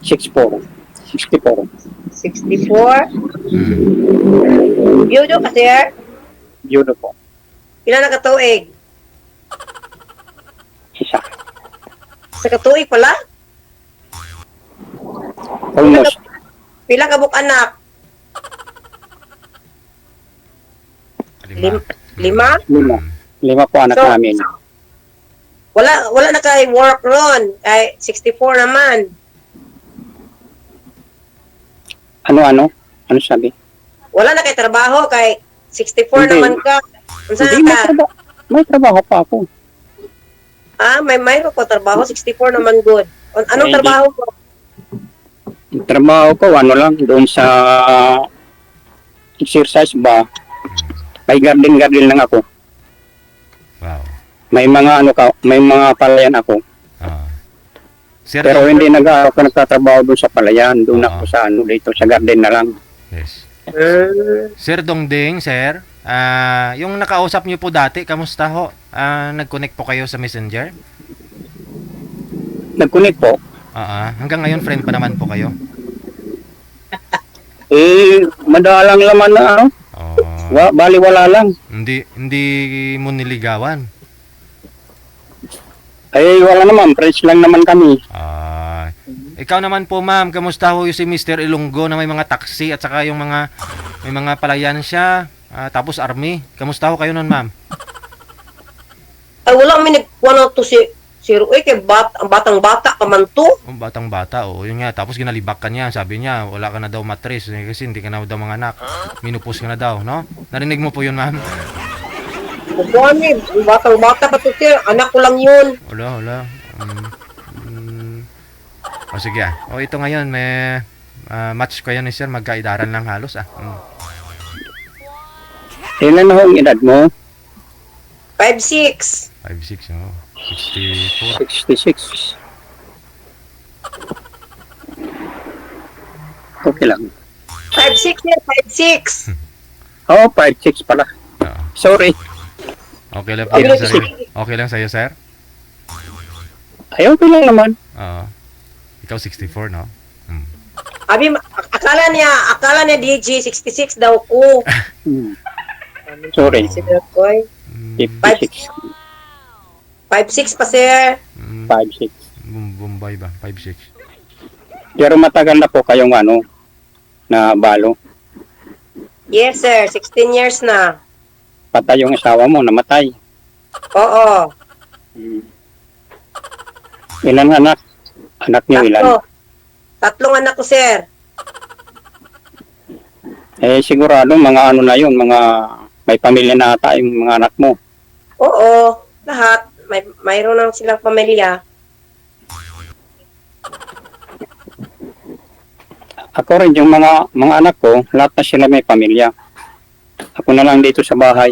64. 64. 64? Byudo ka sir? Judo po. Ilan na katuig? Isa. Sa katuig pala? Almost. Pila ka buk anak? Lima? Lima po anak So, namin. Wala na kay work ron. Ay 64 naman. Ano sabi? Wala na kay trabaho kay 64 Hindi. naman ka. Unsa Hindi, ka? may trabaho pa ako. May ko trabaho 64 naman good. Anong Hindi. trabaho mo? Yung trabaho ko, lang, doon sa exercise ba? May garden lang ako. Wow. May mga palayan ako. Sir, Pero hindi nagtatrabaho doon sa palayan. Doon ako sa dito sa garden na lang. Yes. Sir Dongding, sir. Yung nakausap niyo po dati, kamusta ho? Nag-connect po kayo sa Messenger? Nag-connect po. Hanggang ngayon, friend pa naman po kayo? Madalang laman na bali wala lang. Hindi mo niligawan? Wala naman. Friends lang naman kami. Ikaw naman po, ma'am, kamusta ho yung si Mr. Ilonggo na may mga taxi at saka yung may mga palayan siya, tapos army. Kamusta ho kayo nun, ma'am? Ay wala may nagkuha to si Ruy kay batang-bata ka man to. Batang-bata, yun nga. Tapos ginalibak ka niya. Sabi niya, wala ka na daw matris kasi hindi ka na daw mga anak. Minupos ka na daw, no? Narinig mo po yun, ma'am? Kukuha batang-bata pa to sir. Anak ko lang yun. Wala. Sige ito ngayon, may match kayo ni sir. Magkaidaran lang halos, Ilan na ang edad mo? 5'6". 5'6", 64. 66. Okay lang. 5'6" sir, 5'6". 5'6 pala. Sorry. Okay lang po sa'yo. Okay lang sa'yo, sir? Okay lang naman. Ikaw 64, no? Abi, akala niya DJ 66 daw ko. Sorry. Sige koy. 56. 5'6" pa sir. 5'6. Bombay ba? 5'6". Pero matagal na po kayong na balo. Yes sir, 16 years na. Patay yung asawa mo, namatay. Oo. Ilan anak? Anak niyo ilan? Tatlong anak ko, sir. Sigurado mga ano na yun, mga may pamilya na ata yung mga anak mo. Oo, lahat. Mayroon lang silang pamilya. Ako rin, yung mga anak ko, lahat na sila may pamilya. Ako na lang dito sa bahay.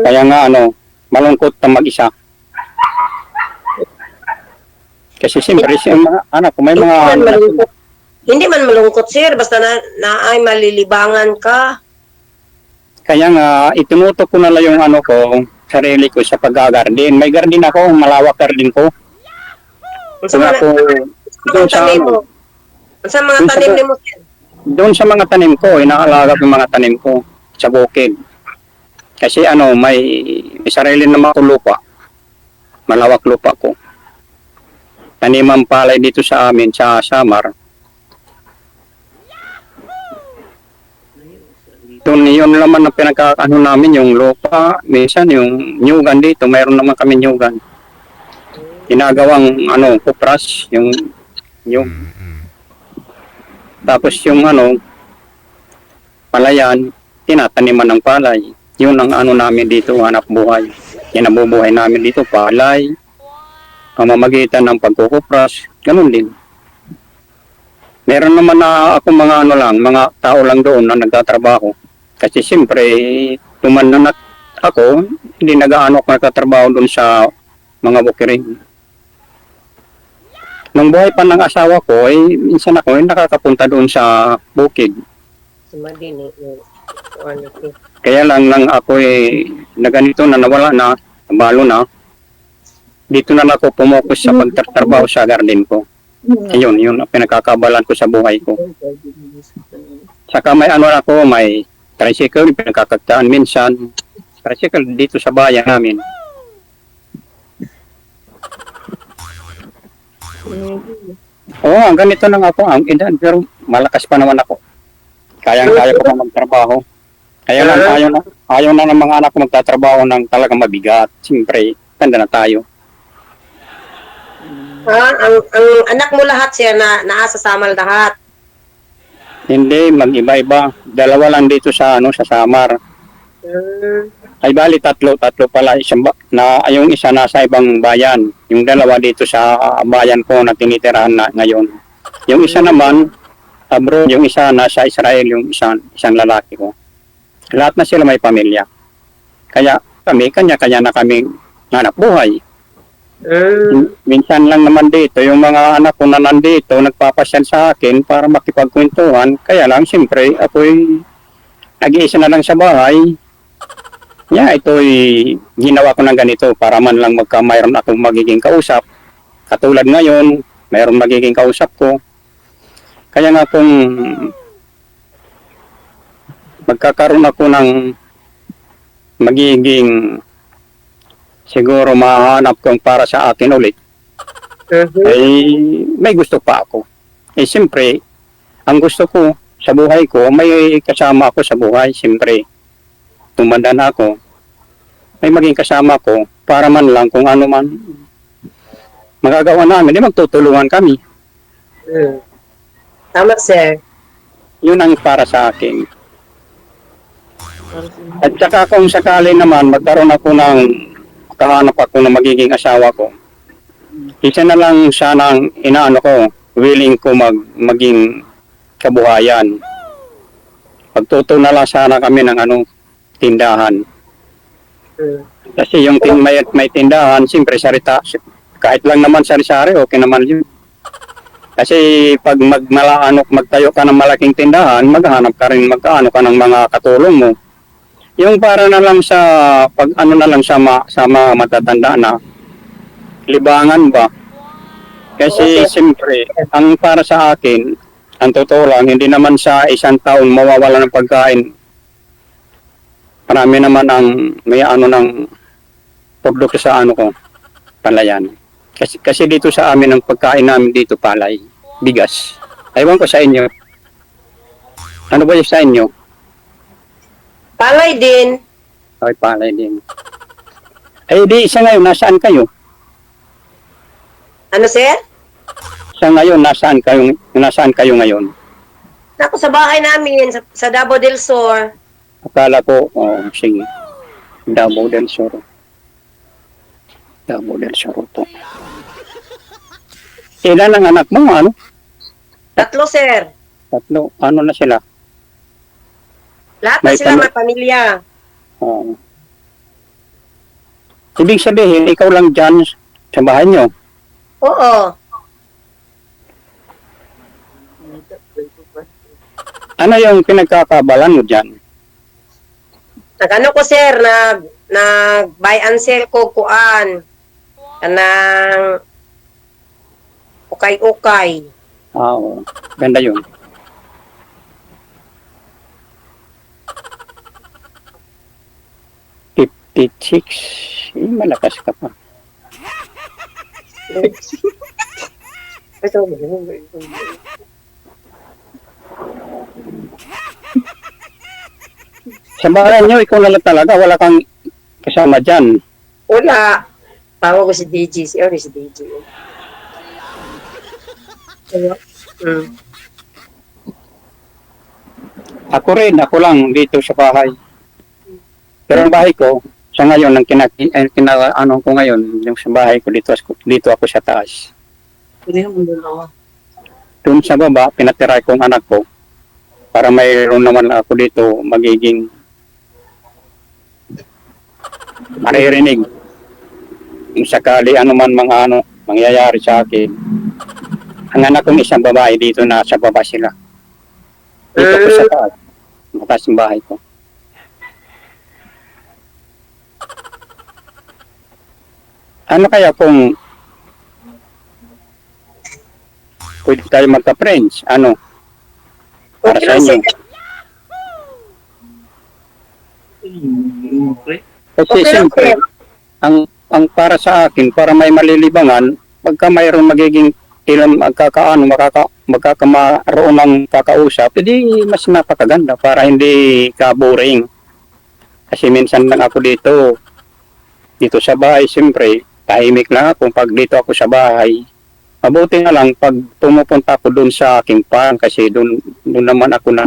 Kaya nga malungkot na mag-isa. Kasi siyempre, yung mga anak ko, may mga... Hindi man malungkot, sir. Basta na ay malilibangan ka. Kaya nga, itinutok ko na lang yung sarili ko sa pag-garden. May garden ako, malawak garden ko. Sa mga tanim mo. Sa mga tanim mo, sir. Doon sa mga tanim ko, inaalaga ko yung mga tanim ko sa bukid. Kasi may sarili naman ko lupa. Malawak lupa ko. Taniman palay dito sa amin, sa Samar. Yun naman ang namin, yung lupa. Minsan yung nyugan dito, mayroon naman kami nyugan. Ginagawang kupras, yung tapos yung palayan, tinataniman ng palay. Yun ang namin dito, hanap buhay. Yan ang bubuhay namin dito, palay. Pamamagitan ng pagkukupras, ganun din. Meron naman na ako mga tao lang doon na nagtatrabaho. Kasi siyempre, tumanan ako, hindi nag-aano ako nagtatrabaho doon sa mga bukirin. Nung buhay pa ng asawa ko, minsan ako nakakapunta doon sa bukid. Kaya lang nang ako na ganito na nawala na, nabalo na, dito na ako pumokus sa pagtatrabaho sa garden ko. Ayun, yun ang pinagkakabalan ko sa buhay ko. Saka may may tricycle, pinagkakagtaan minsan. Tricycle dito sa bayan namin. Oo, ganito lang ako ang edad, pero malakas pa naman ako. Kaya-kaya ko pa magtrabaho. Kaya lang ayaw na ng mga anak ko magtatrabaho ng talagang mabigat. Siyempre, tanda na tayo. Ang anak mo lahat, sir, na naasa Samar lahat. Hindi, mag-iba-iba. Dalawa lang dito sa sa Samar. Ay bali tatlo pala, yung isa nasa ibang bayan, yung dalawa dito sa bayan ko na tinitirahan na ngayon. Yung isa naman abroad, yung isa nasa Israel, yung isang lalaki ko. Lahat na sila may pamilya. Kaya kami kanya-kanya na kami hanap buhay. Minsan lang naman dito, yung mga anak ko na nandito, nagpapasyal sa akin para makipagkwentuhan. Kaya lang, siyempre, ako'y nag-iisa na lang sa bahay. Ito'y ginawa ko ng ganito para man lang mayroon akong magiging kausap. Katulad ngayon, mayroon magiging kausap ko. Kaya nga kung magkakaroon ako ng magiging siguro mahanap kong para sa akin ulit, ay may gusto pa ako. Siyempre, ang gusto ko sa buhay ko, may kasama ako sa buhay. Siyempre, tumanda na ako, may maging kasama ko para man lang kung ano man magagawa namin, magtutulungan kami. Tama, sir. Yun ang para sa akin. At saka kung sakali naman magkaroon ako ng kahanap ako na magiging asawa ko, isa na lang sanang willing ko maging kabuhayan. Pagtuto na lang sana kami ng tindahan. Kasi yung may tindahan, siyempre sarita, kahit lang naman sari-sari, okay naman yun. Kasi pag magtayo ka ng malaking tindahan, maghanap ka rin, magkaano ka ng mga katulong mo. Yung para na lang sa na lang sa mga matatanda na libangan ba. Kasi siyempre, ang para sa akin, ang totoo lang, hindi naman sa isang taon mawawala ng pagkain. Marami naman ang may ng produkto sa ko, palayan. Kasi dito sa amin, ang pagkain namin dito palay, bigas. Ewan ko sa inyo. Ano ba yung sa inyo? Palay din. Okay, palay din. Eh, di isa ngayon, nasaan kayo? Ano, sir? Sa ngayon, nasaan kayo ngayon? Ako sa bahay namin, sa Davao del Sur. Akala ko, sige. Davao del Sur. Davao del Sur to. Ilan ang anak mo, ano? 3, sir. 3. Ano na sila? Lahat na May sila pam- may pamilya. Oo. Ibig sabihin, ikaw lang dyan sa bahay nyo. Oo. Ano yung pinagkakabalan mo dyan? Nag-ano ko, sir, nag-buy and sell ko kuan. Kanang ukay-ukay. Oo. Ganda yun. $56. Malakas ka pa. Sa bahay nyo, ikaw na lang talaga. Wala kang kasama dyan. Wala. Tawag ko si DJ. Si DJ. Ako rin, ako lang dito sa bahay. Pero ang bahay ko, sa ngayon, ano ko ngayon, yung sa bahay ko, dito ako sa taas. Doon sa baba, pinatiray kong anak ko para mayroon naman ako dito magiging maririnig. Kung sakali ano man mga mangyayari sa akin. Ang anak kong isang babae dito na sa baba sila. Dito ko sa taas. Mataas yung bahay ko. Ano kaya kung pwede tayo magka-friends? Ano? Para sa inyo. Kasi siyempre, ang para sa akin, para may malilibangan, pagka mayroong magiging magkakamaroon ng kakausap, edi mas napakaganda para hindi ka boring. Kasi minsan lang ako dito sa bahay, siyempre, tahimik lang ako pag dito ako sa bahay. Mabuti na lang pag pumupunta ako doon sa aking farm kasi doon naman ako na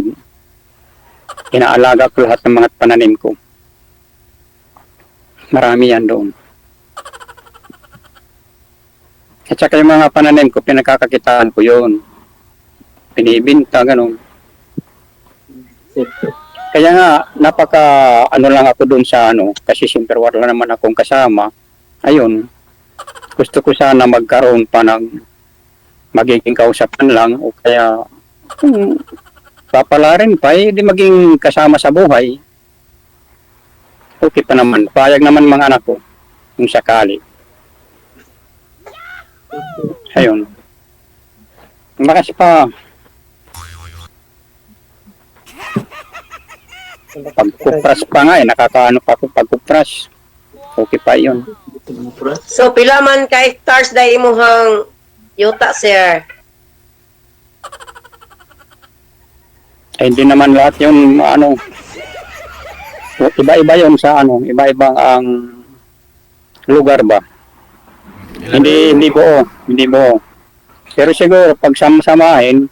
inaalaga ko lahat ng mga pananim ko. Marami yan doon. At saka yung mga pananim ko, pinagkakakitaan ko yun. Pinibinta, ganun. Kaya nga, ano lang ako doon sa kasi siyempre wala naman akong kasama. Ayun, gusto ko sana magkaroon pa ng magiging kausapan lang o kaya papalarin pa, di maging kasama sa buhay. Okay pa naman, payag naman mga anak ko, kung sakali. Ayun. Makas pa. Pagkupras pa nga nakakaano pa ako pagkupras. Okay pa yun. So, pila man ka hectares dahil imuhang yuta, sir? Ay, hindi naman lahat yun, iba-iba yun sa iba-ibang ang lugar ba. Hindi buo. Pero siguro, pag sama-samahin,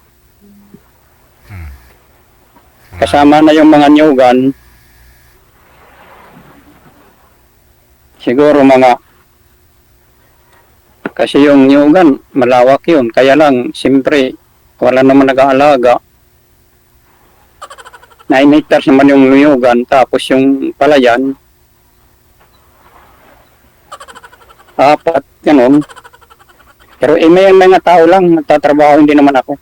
kasama na yung mga nyugan, siguro kasi yung nyugan, malawak yun. Kaya lang, siyempre, wala naman nag-aalaga. 9 hectares naman yung nyugan, tapos yung palayan, 4, ganun. Pero may mga tao lang, nagtatrabaho, hindi naman ako.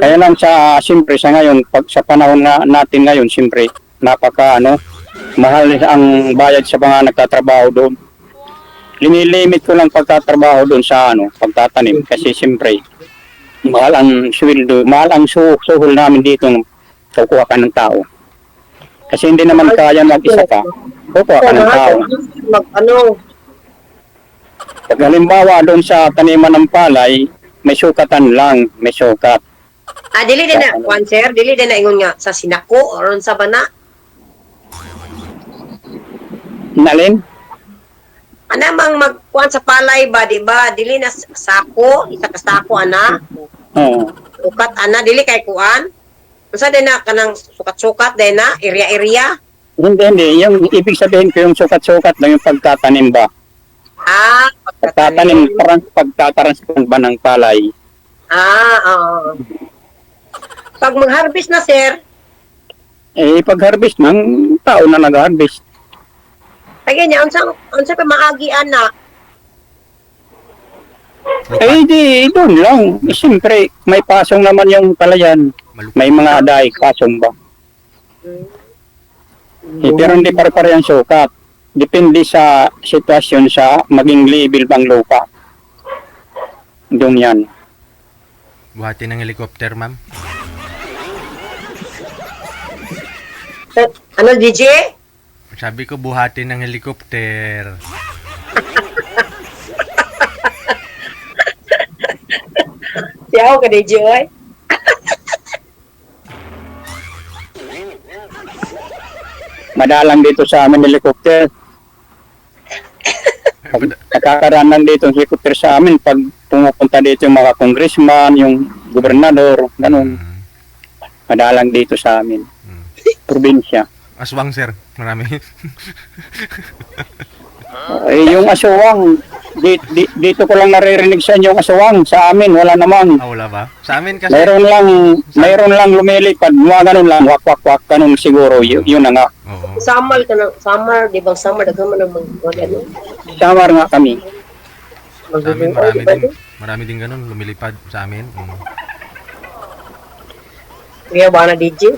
Kaya lang siyempre sa ngayon, sa panahon natin ngayon, siyempre, mahal ang bayad sa mga nagtatrabaho doon. Linilimit ko lang pagtatrabaho doon sa pagtatanim kasi siyempre mahal ang sweldo, mahal ang suhol namin dito ng kukuha ka ng tao. Kasi hindi naman kaya mag-isa ka, kukuha ka ng tao. Pag halimbawa doon sa taniman ng palay, may sukatan lang, may sukat. Dili din na, sir, dili din na ingon nga sa sinako o ron sa bana. Nalin? Ana mang magkuan sa palay ba, di ba? Dili na sako, isa ka sako ana. Oo. Sukat ana dili kay kuan. Unsa din na kanang sukat-sukat din na area-area? Hindi. Yung ibig sabihin ko yung sukat-sukat lang yung pagtatanim ba? Ah, Pagtatanim, parang pagtatransplant ba ng palay? oo. Pag mag-harvest na, sir, Eh, pag-harvest ng tao na nag-harvest. kaya niya, unsa pa maagi ana? Eh, di, doon lang. Eh, siyempre, may pasong naman yung palayan. May mga daig, pasong ba? Eh, pero hindi pare-pare ang sukat. Depende sa sitwasyon sa maging level bang lupa. Doon yan. Buhatin ng helicopter, ma'am. Ano, DJ? Sabi ko, buhatin ng helicopter. Siyaw ka, DJ, oy. Madalang dito sa amin helicopter. Nakakaranan dito ang helicopter sa amin pag pumupunta dito yung mga congressman, yung gobernador, ganun. Madalang dito sa amin. Probinsya. Aswang, sir. Marami. Eh, yung aswang, dito ko lang naririnig sa inyo yung aswang. Sa amin, wala naman. Wala ba? Sa amin kasi... Mayroon lang lumilipad, mga ganun lang, wak-wak-wak, ganun siguro, yun na nga. Oo. Summer ka na, summer, di ba summer, daghan man ang ano? Samar nga kami. Sa amin, marami din ganun, lumilipad sa amin. Kuya ba na DJ?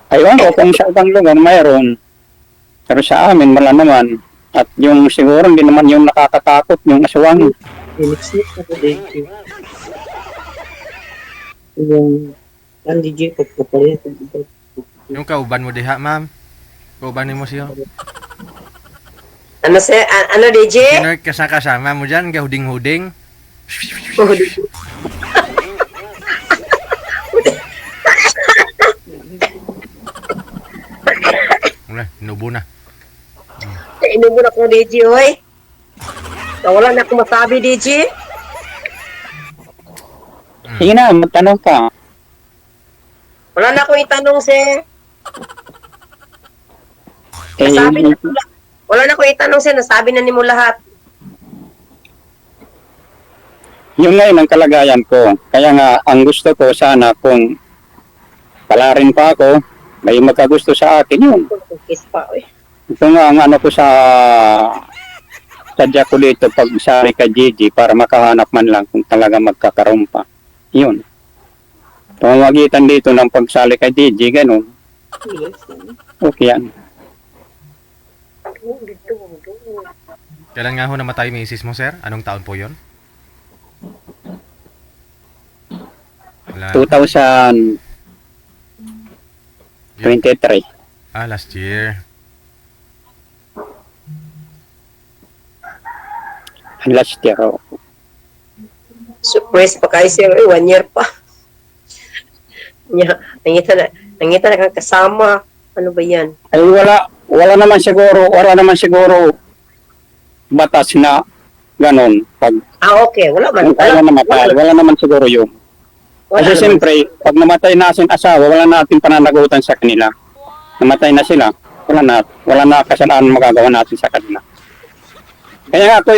Ayun ko, kung sa ibang lugar mayroon. Pero sa amin, wala naman. At yung siguro, hindi naman yung nakakatakot, yung aswang. Phoenix ako DJ. Yung, ang DJ, pagpapalit. Yung kauban mo diha, ma'am. Kauban mo siya. Ano, sir? Ano, DJ? Sino kasama mo dyan? Gahuding-huding. Wala, inubo na. Inubo na ko, DJ, oy. Wala na akong masabi, DJ. Sige na, magtanong ka. Wala na akong itanong, sir. Eh, Nasabi na, wala na akong itanong, sir. Nasabi na ni mo lahat. yun ngayon ang kalagayan ko. Kaya nga, ang gusto ko sana kung palarin pa ako, may magkagusto sa akin yun. Kiss pa, oy. Ito nga ang ano ko sadya ko dito pag sari ka Gigi para makahanap man lang kung talaga magkakaroon pa. Yun. Pamamagitan dito ng pagsali kay Gigi, ganun. Okay yan. Kailan nga ho namatay misis mo, sir? Anong taon po yon? Wala. 2023. Last year. Last year, oh. Surprise pa kayo, sir. 1 year pa. Nangita na kang kasama. Ano ba yan? Ay wala naman siguro batas na ganun pag Okay. Wala man. kailan namatay. Wala naman siguro yun. Kasi siyempre, pag namatay na asin asawa, wala na ating pananagutan sa kanila. Namatay na sila, wala na kasalanan magagawa natin sa kanila. Kaya nga ako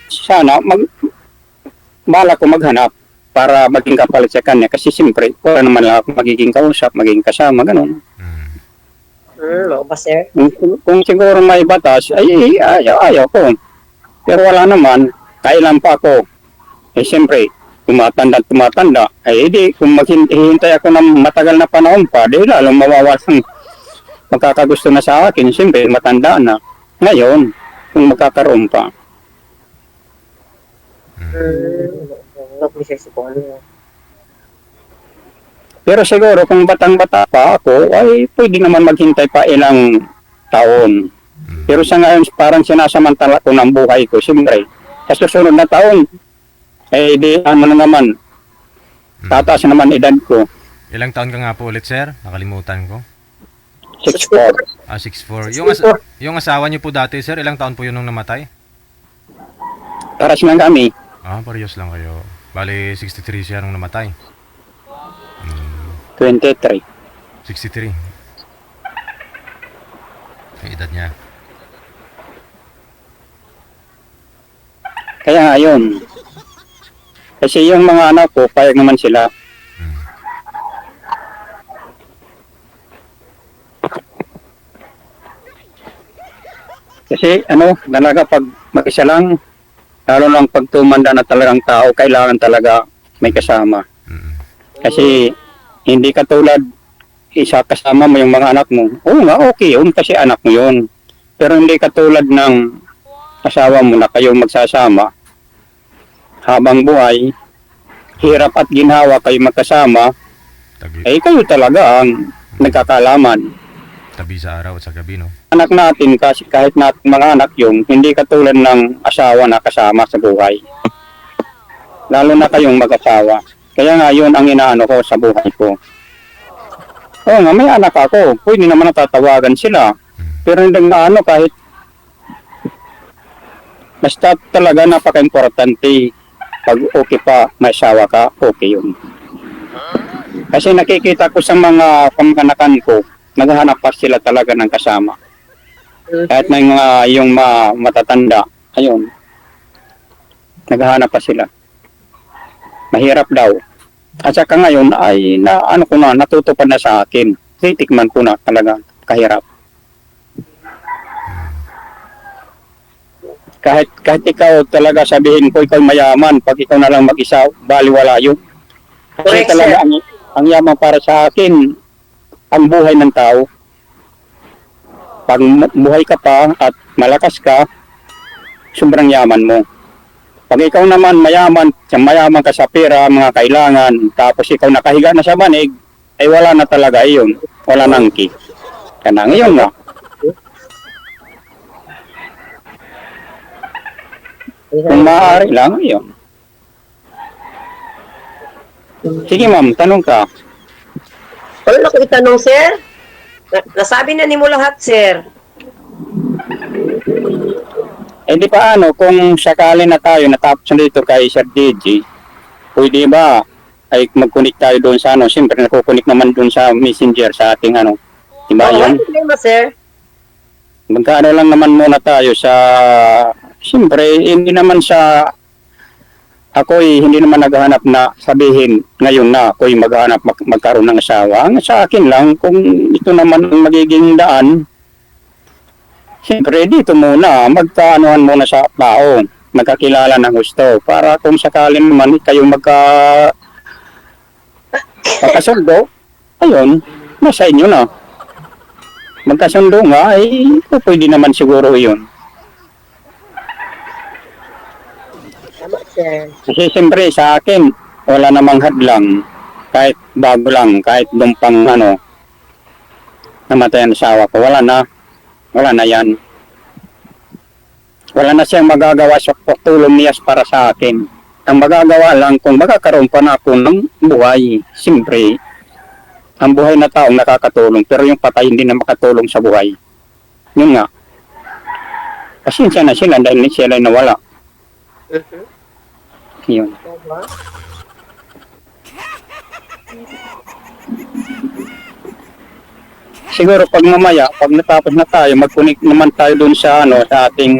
sana, bala ko maghanap para maging kapalit sa kanya. Kasi siyempre, wala naman lang ako magiging kausap, magiging kasama, ganun. Oo ba, sir? Kung siguro may batas, ay ayaw ko. Pero wala naman, kailan pa ako. Eh siyempre, tumatanda. Eh di, kung maghihintay ako ng matagal na panahon pa, di lalong mawawasan. Magkakagusto na sa akin, siyempre, matanda na. Ngayon, kung magkakaroon pa. Pero siguro, kung batang-bata pa ako, ay pwede naman maghintay pa ilang taon. Pero sa ngayon, parang sinasamantala ko ng buhay ko. Siyempre, sa susunod na taon, Eh, di, ano na naman, tataas naman edad ko, Ilang taon ka nga po ulit, sir? Nakalimutan ko. 6'4". 6'4". Yung asawa niyo po dati, sir, ilang taon po yun nung namatay? Paras lang kami. Parehas lang kayo. Bali, 63 siya nung namatay. 23. 63. Yung edad niya. Kaya nga yun. Kasi yung mga anak ko, payag naman sila. Kasi talaga pag mag-isa lang, lalo lang pag tumanda na talagang tao, kailangan talaga may kasama. Kasi hindi katulad isa kasama mo yung mga anak mo. Oo nga, okay yun kasi anak mo yun. Pero hindi katulad ng asawa mo na kayo magsasama habang buhay, hirap at ginhawa kayo magkasama, eh kayo talaga ang nagkakalaman. Tabi sa araw at sa gabi, no? Anak natin, kasi kahit natin mga anak yung hindi katulad ng asawa na kasama sa buhay. Lalo na kayong mag-asawa. Kaya nga yun ang inaano ko sa buhay ko. Oo nga, may anak ako. Pwede naman natatawagan sila. Pero hindi na kahit basta talaga napaka-importante. Pag okay pa, may asawa ka, okay yun. Kasi nakikita ko sa mga kamag-anakan ko, naghahanap pa sila talaga ng kasama. Kahit na yung matatanda, ayun, naghahanap pa sila. Mahirap daw. At saka ngayon ay natutupad na sa akin. Titikman ko na talaga kahirap. Kahit ikaw talaga sabihin ko ikaw mayaman, pag ikaw na lang mag-isa, baliwala yun. Kasi Correct, talaga sir. ang yaman para sa akin, ang buhay ng tao. Pag buhay ka pa at malakas ka, sobrang yaman mo. Pag ikaw naman mayaman ka sa pera, mga kailangan, tapos ikaw nakahiga na sa banig, ay wala na talaga iyon. Wala nang ki. Kaya ngayon nga. Kung maaari lang, yun. Sige ma'am, tanong ka. Wala na ko itanong, sir. Nasabi na ni mo lahat, sir. Eh di paano, kung sakali na tayo natapos na dito kay Sir DJ, pwede ba ay mag-connect tayo doon sa siyempre nakukunik naman doon sa messenger sa ating di ba yun? Wala problema, sir. Magkaano lang naman muna tayo sa, siyempre, hindi naman sa, hindi naman naghahanap na sabihin ngayon na ako'y magkaroon ng asawa. Ang sa akin lang, kung ito naman ang magiging daan, siyempre dito muna, magkaanuhan muna sa tao, magkakilala ng gusto, para kung sakali naman kayo magkasundo, ayun, nasa inyo na. Magkasundo nga, pwede naman siguro yun. Tama, sir. Kasi siyempre sa akin, wala namang hadlang, kahit bago lang, kahit dumpang namatay ang asawa ko, wala na yan. Wala na siyang magagawa sa pagtulong niya para sa akin. Ang magagawa lang kung magkakaroon pa na ako ng buhay. Siyempre, ang buhay na taong nakakatulong, pero yung patay hindi na makatulong sa buhay. Yun nga. Pasensya na sila dahil sila ay nawala. Yun. Siguro pag mamaya, pag natapos na tayo, mag-connect naman tayo dun sa sa ating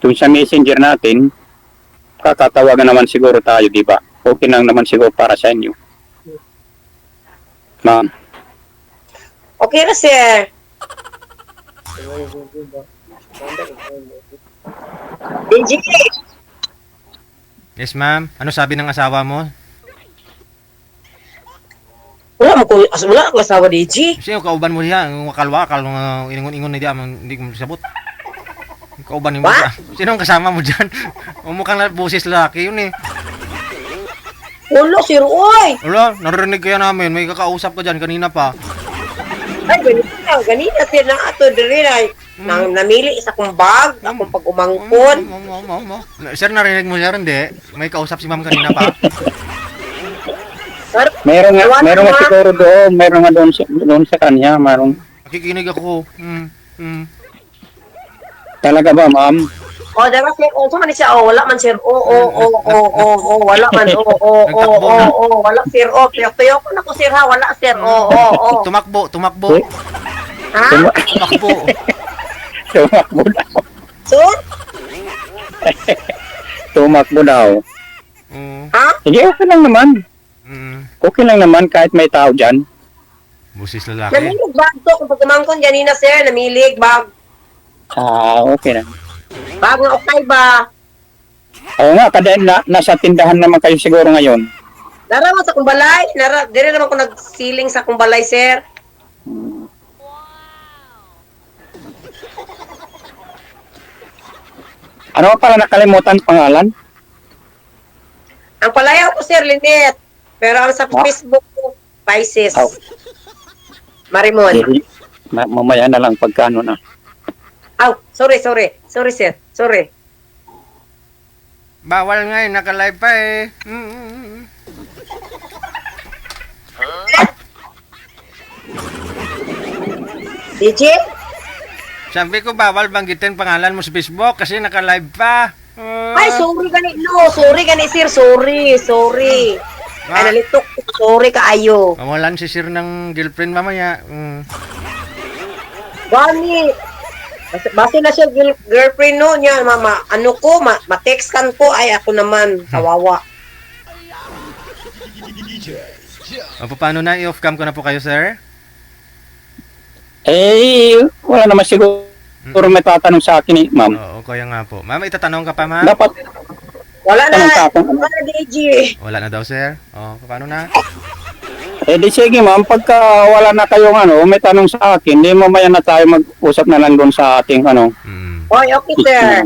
dun sa messenger natin, kakatawagan naman siguro tayo, di ba? Okay lang naman siguro para sa inyo. Ma'am. Okay na, sir. DJ, Yes, ma'am. Ano sabi ng asawa mo? wala ko asawa, DJ. Kasi yung kauban mo siya, yung wakal-wakal, ingon-ingon na diya, hindi ko sabot. Yung kauban mo siya. Sino ang kasama mo dyan? Umukhang boses lalaki yun eh. Ulo, sir, oy! Wala, narinig kaya namin. May kakausap ka dyan kanina pa. Ay, ganito. Ganito, sir, na ato, dali na. Nang namili sa kong bag, akong pag-umangkon. Sir, narinig mo, sir, hindi? May kausap si ma'am kanina pa. Meron nga siguro doon, meron nga doon sa kanya, meron. Nakikinig ako. Talaga ba, ma'am? O, diba, sir? O, saan man siya? O, wala man, sir. O, wala man. Wala, sir. O, tuyo ko na ko, sir, ha? Wala, sir. O. Tumakbo. Ha? Tumakbo. Tumakbo daw. Sir? Tumakbo daw. Ha? Sige, okay lang naman. Okay lang naman kahit may tao dyan. Busis lalaki. Namilig bag to. Kung pag-umangkon ganina, sir, namilig bag. Okay na. Bag nga okay ba? Oo nga, kada nasa tindahan naman kayo siguro ngayon. Nara mo sa kumbalay? Dire naman ko nagsiling sa kumbalay, sir. Ano pala nakalimutan pangalan? Ang palayaw ko, sir, Lynette. Pero ang sa Facebook ko, Pisces. Marimon. Mamaya na lang pagkano na. Sorry, sir. Sorry. Bawal nga naka-live pa eh. DJ? Sabi ko, bawal banggitin pangalan mo sa Facebook kasi naka-live pa. Ay, sorry gani. No, sorry gani, sir. Sorry. Ay, nalitok. Sorry kaayo. Mawalan si sir ng girlfriend mamaya. Gani. Base na siya girlfriend no niya, mama. Ano ko, ma-textan ko. Ay, ako naman. Kawawa. Paano na? I-off cam ko na po kayo, sir? Wala naman siguro may tatanong sa akin eh, ma'am. Oo, kaya nga po. Ma'am, itatanong ka pa, ma'am? Dapat Wala na. tanong. Wala na, DJ. Wala na daw, sir? Paano na? Di sige ma'am, pagka wala na kayong may tanong sa akin, di mamaya na tayo mag-usap na lang doon sa ating Oy, okay, sir.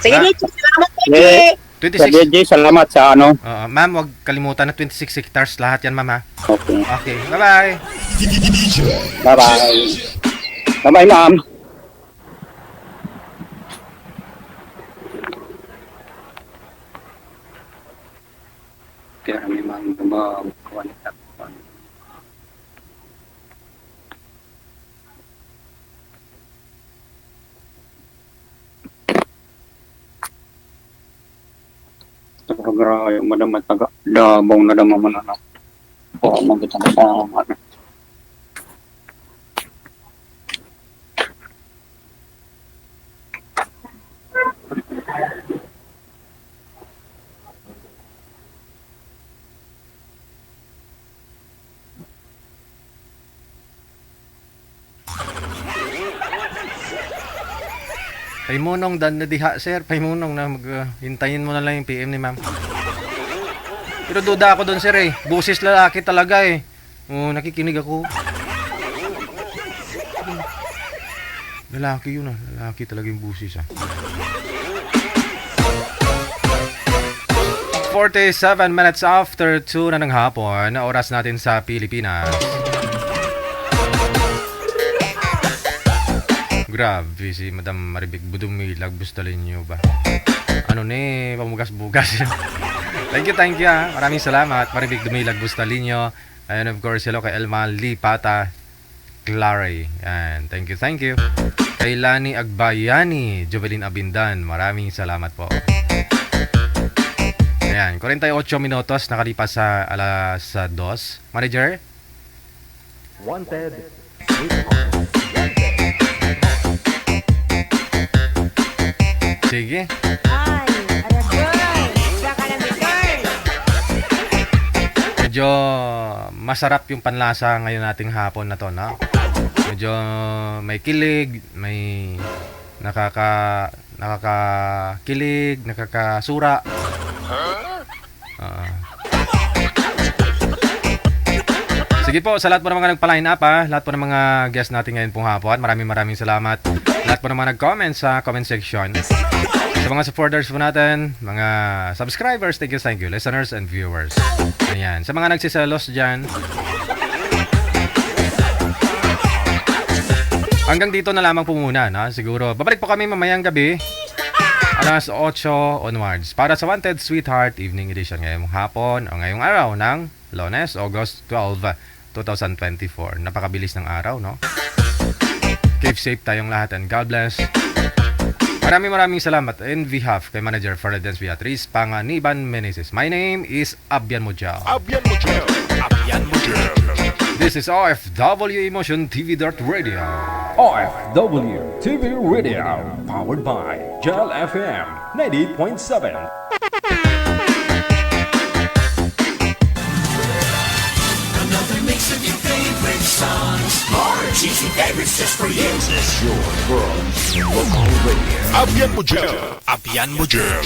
Sige, Ah. DJ. Salamat, DJ. 26. Salamat sa Ma'am, wag kalimutan na 26 hectares lahat yan, ma'am, ha? Okay. Okay, bye-bye. Bye-bye. Bye-bye, ma'am. Kaya memang wanita. Grabe, madam taga dabong na dama man ano. Magkita na sa ano. Paimunong dan na diha, sir. Paimunong na hintayin mo na lang yung PM ni ma'am. Pero duda ako doon, sir, eh. Busis lalaki talaga, eh. Nakikinig ako. Lalaki yun, ah. Lalaki talaga yung busis, ah. 47 minutes after 2 na ng hapon, na oras natin sa Pilipinas. Grabe si Madam Maribig Budumilag Bustalinyo ba? Ano ni pamugas-bugas. Thank you ah. Maraming salamat Maribig Dumilag Bustalinyo. And of course hello kay Elma Lipata Clary. And thank you. Kay Lani Agbayani, Jovelyn Abindan. Maraming salamat po. Ayan, 48 minutos nakalipas sa alas 2. Manager? Wanted. Sige. Medyo masarap yung panlasa ngayon nating hapon na to, no? Medyo may kilig, may nakakakilig, nakakasura. Sige po, sa lahat po ng mga nagpa-line up, lahat po ng mga guests natin ngayon pong hapon, maraming salamat. Lahat po ng mga nag-comment sa comment section. Sa mga supporters po natin, mga subscribers, thank you, listeners and viewers. Ayan, sa mga nagsiselos dyan, hanggang dito na lamang po muna, no? Siguro, babalik po kami mamayang gabi, alas 8 onwards, para sa Wanted Sweetheart Evening Edition ngayong hapon o ngayong araw ng Lunes, August 12, 2024. Napakabilis ng araw, no? Keep safe tayong lahat and God bless. Maraming salamat in behalf kay Manager Ferdinand Beatriz Panganiban Meneses. My name is Abyan Mujal. Abyan Mujal. Abyan Mujal. This is OFW Emotion TV Radio. OFW TV Radio, powered by Gel FM 90.7. Another mix of your favorite songs. More cheesy favorites just for you. This is your world local radio. Abyan Mujal. Abyan Mujal.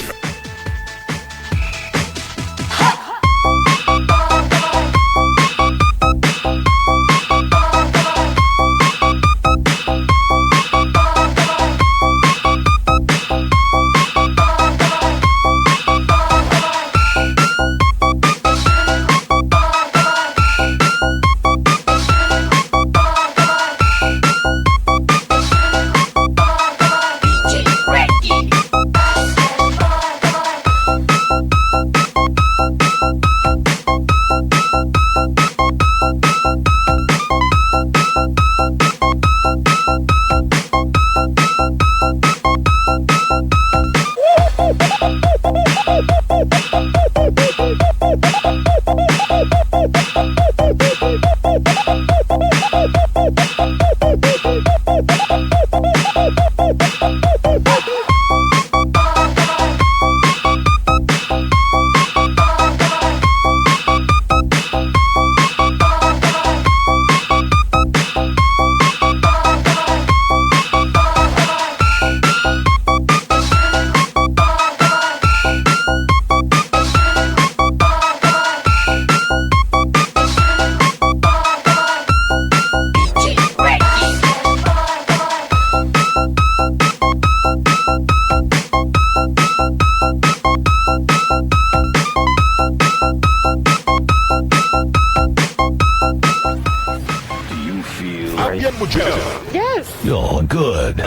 Yes. Oh, good.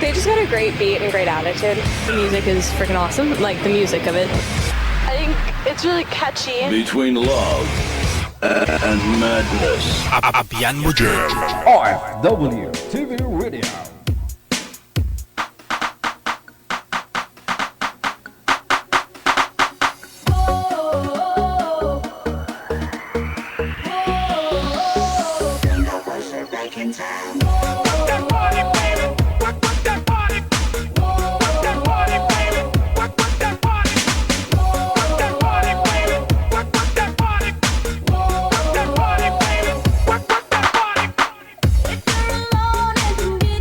They just got a great beat and great attitude. The music is freaking awesome. Like the music of it. I think it's really catchy. Between love and madness. Abyan Mujal. OFW TV Radio. If you're alone, it can be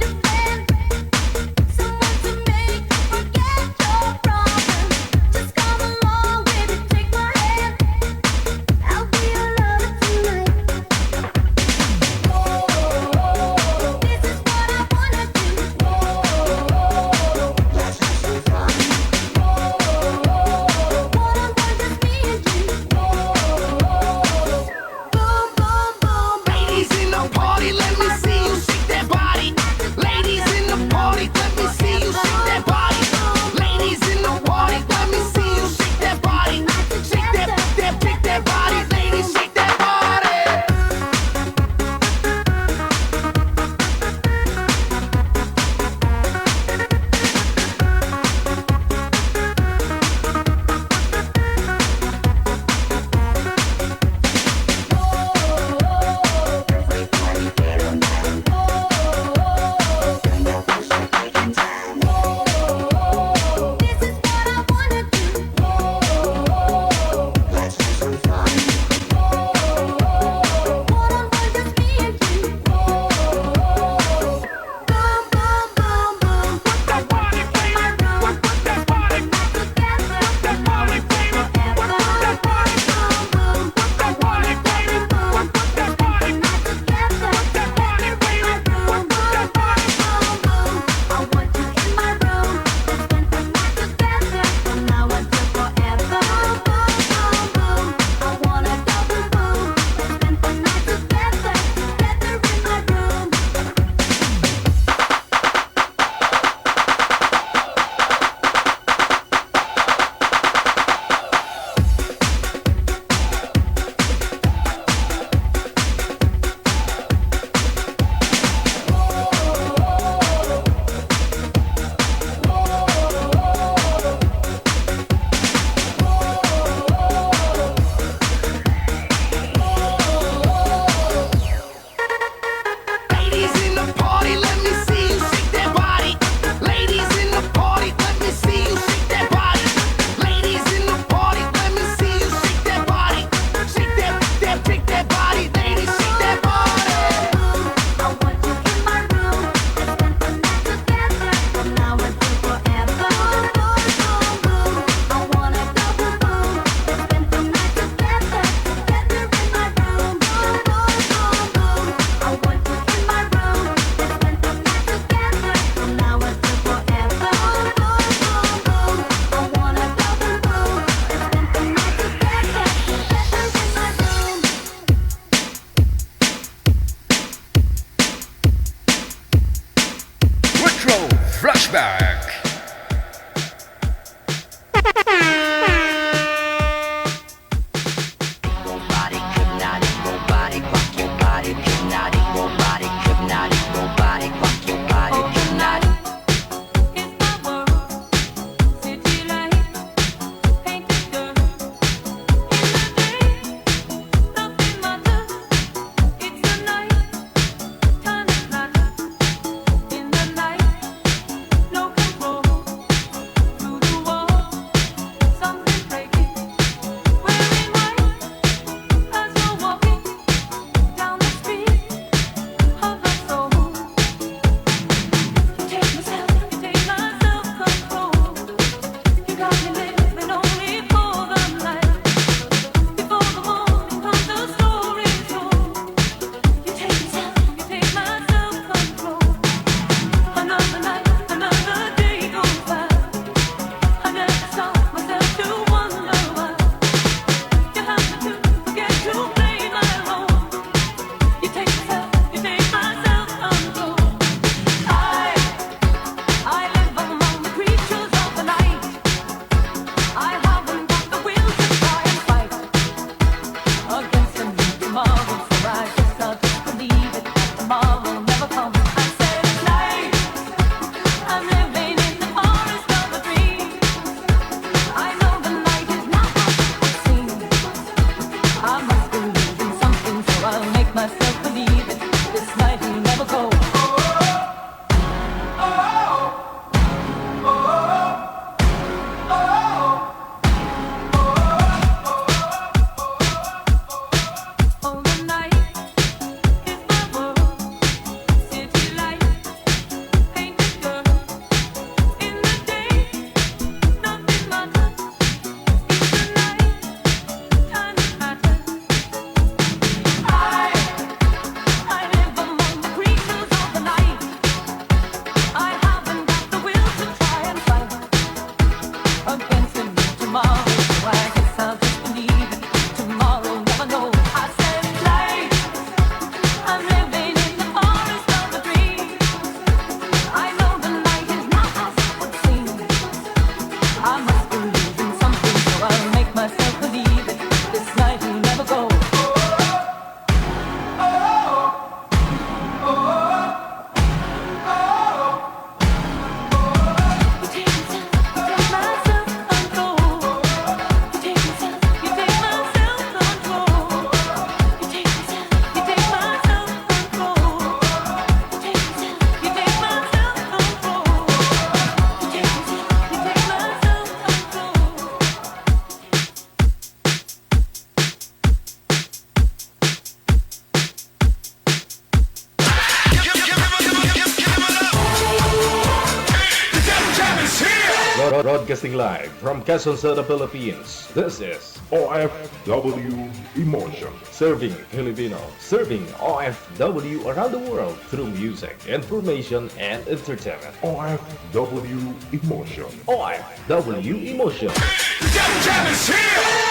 Robotic, hypnotic, robotic, rock your body, hypnotic, robotic, hypnotic, robotic, rock your body, hypnotic. Broadcasting live from Quezon City, Philippines. This is OFW Emotion. Serving Filipino, serving OFW around the world through music, information, and entertainment. OFW Emotion. OFW Emotion. The Devil Jam is here!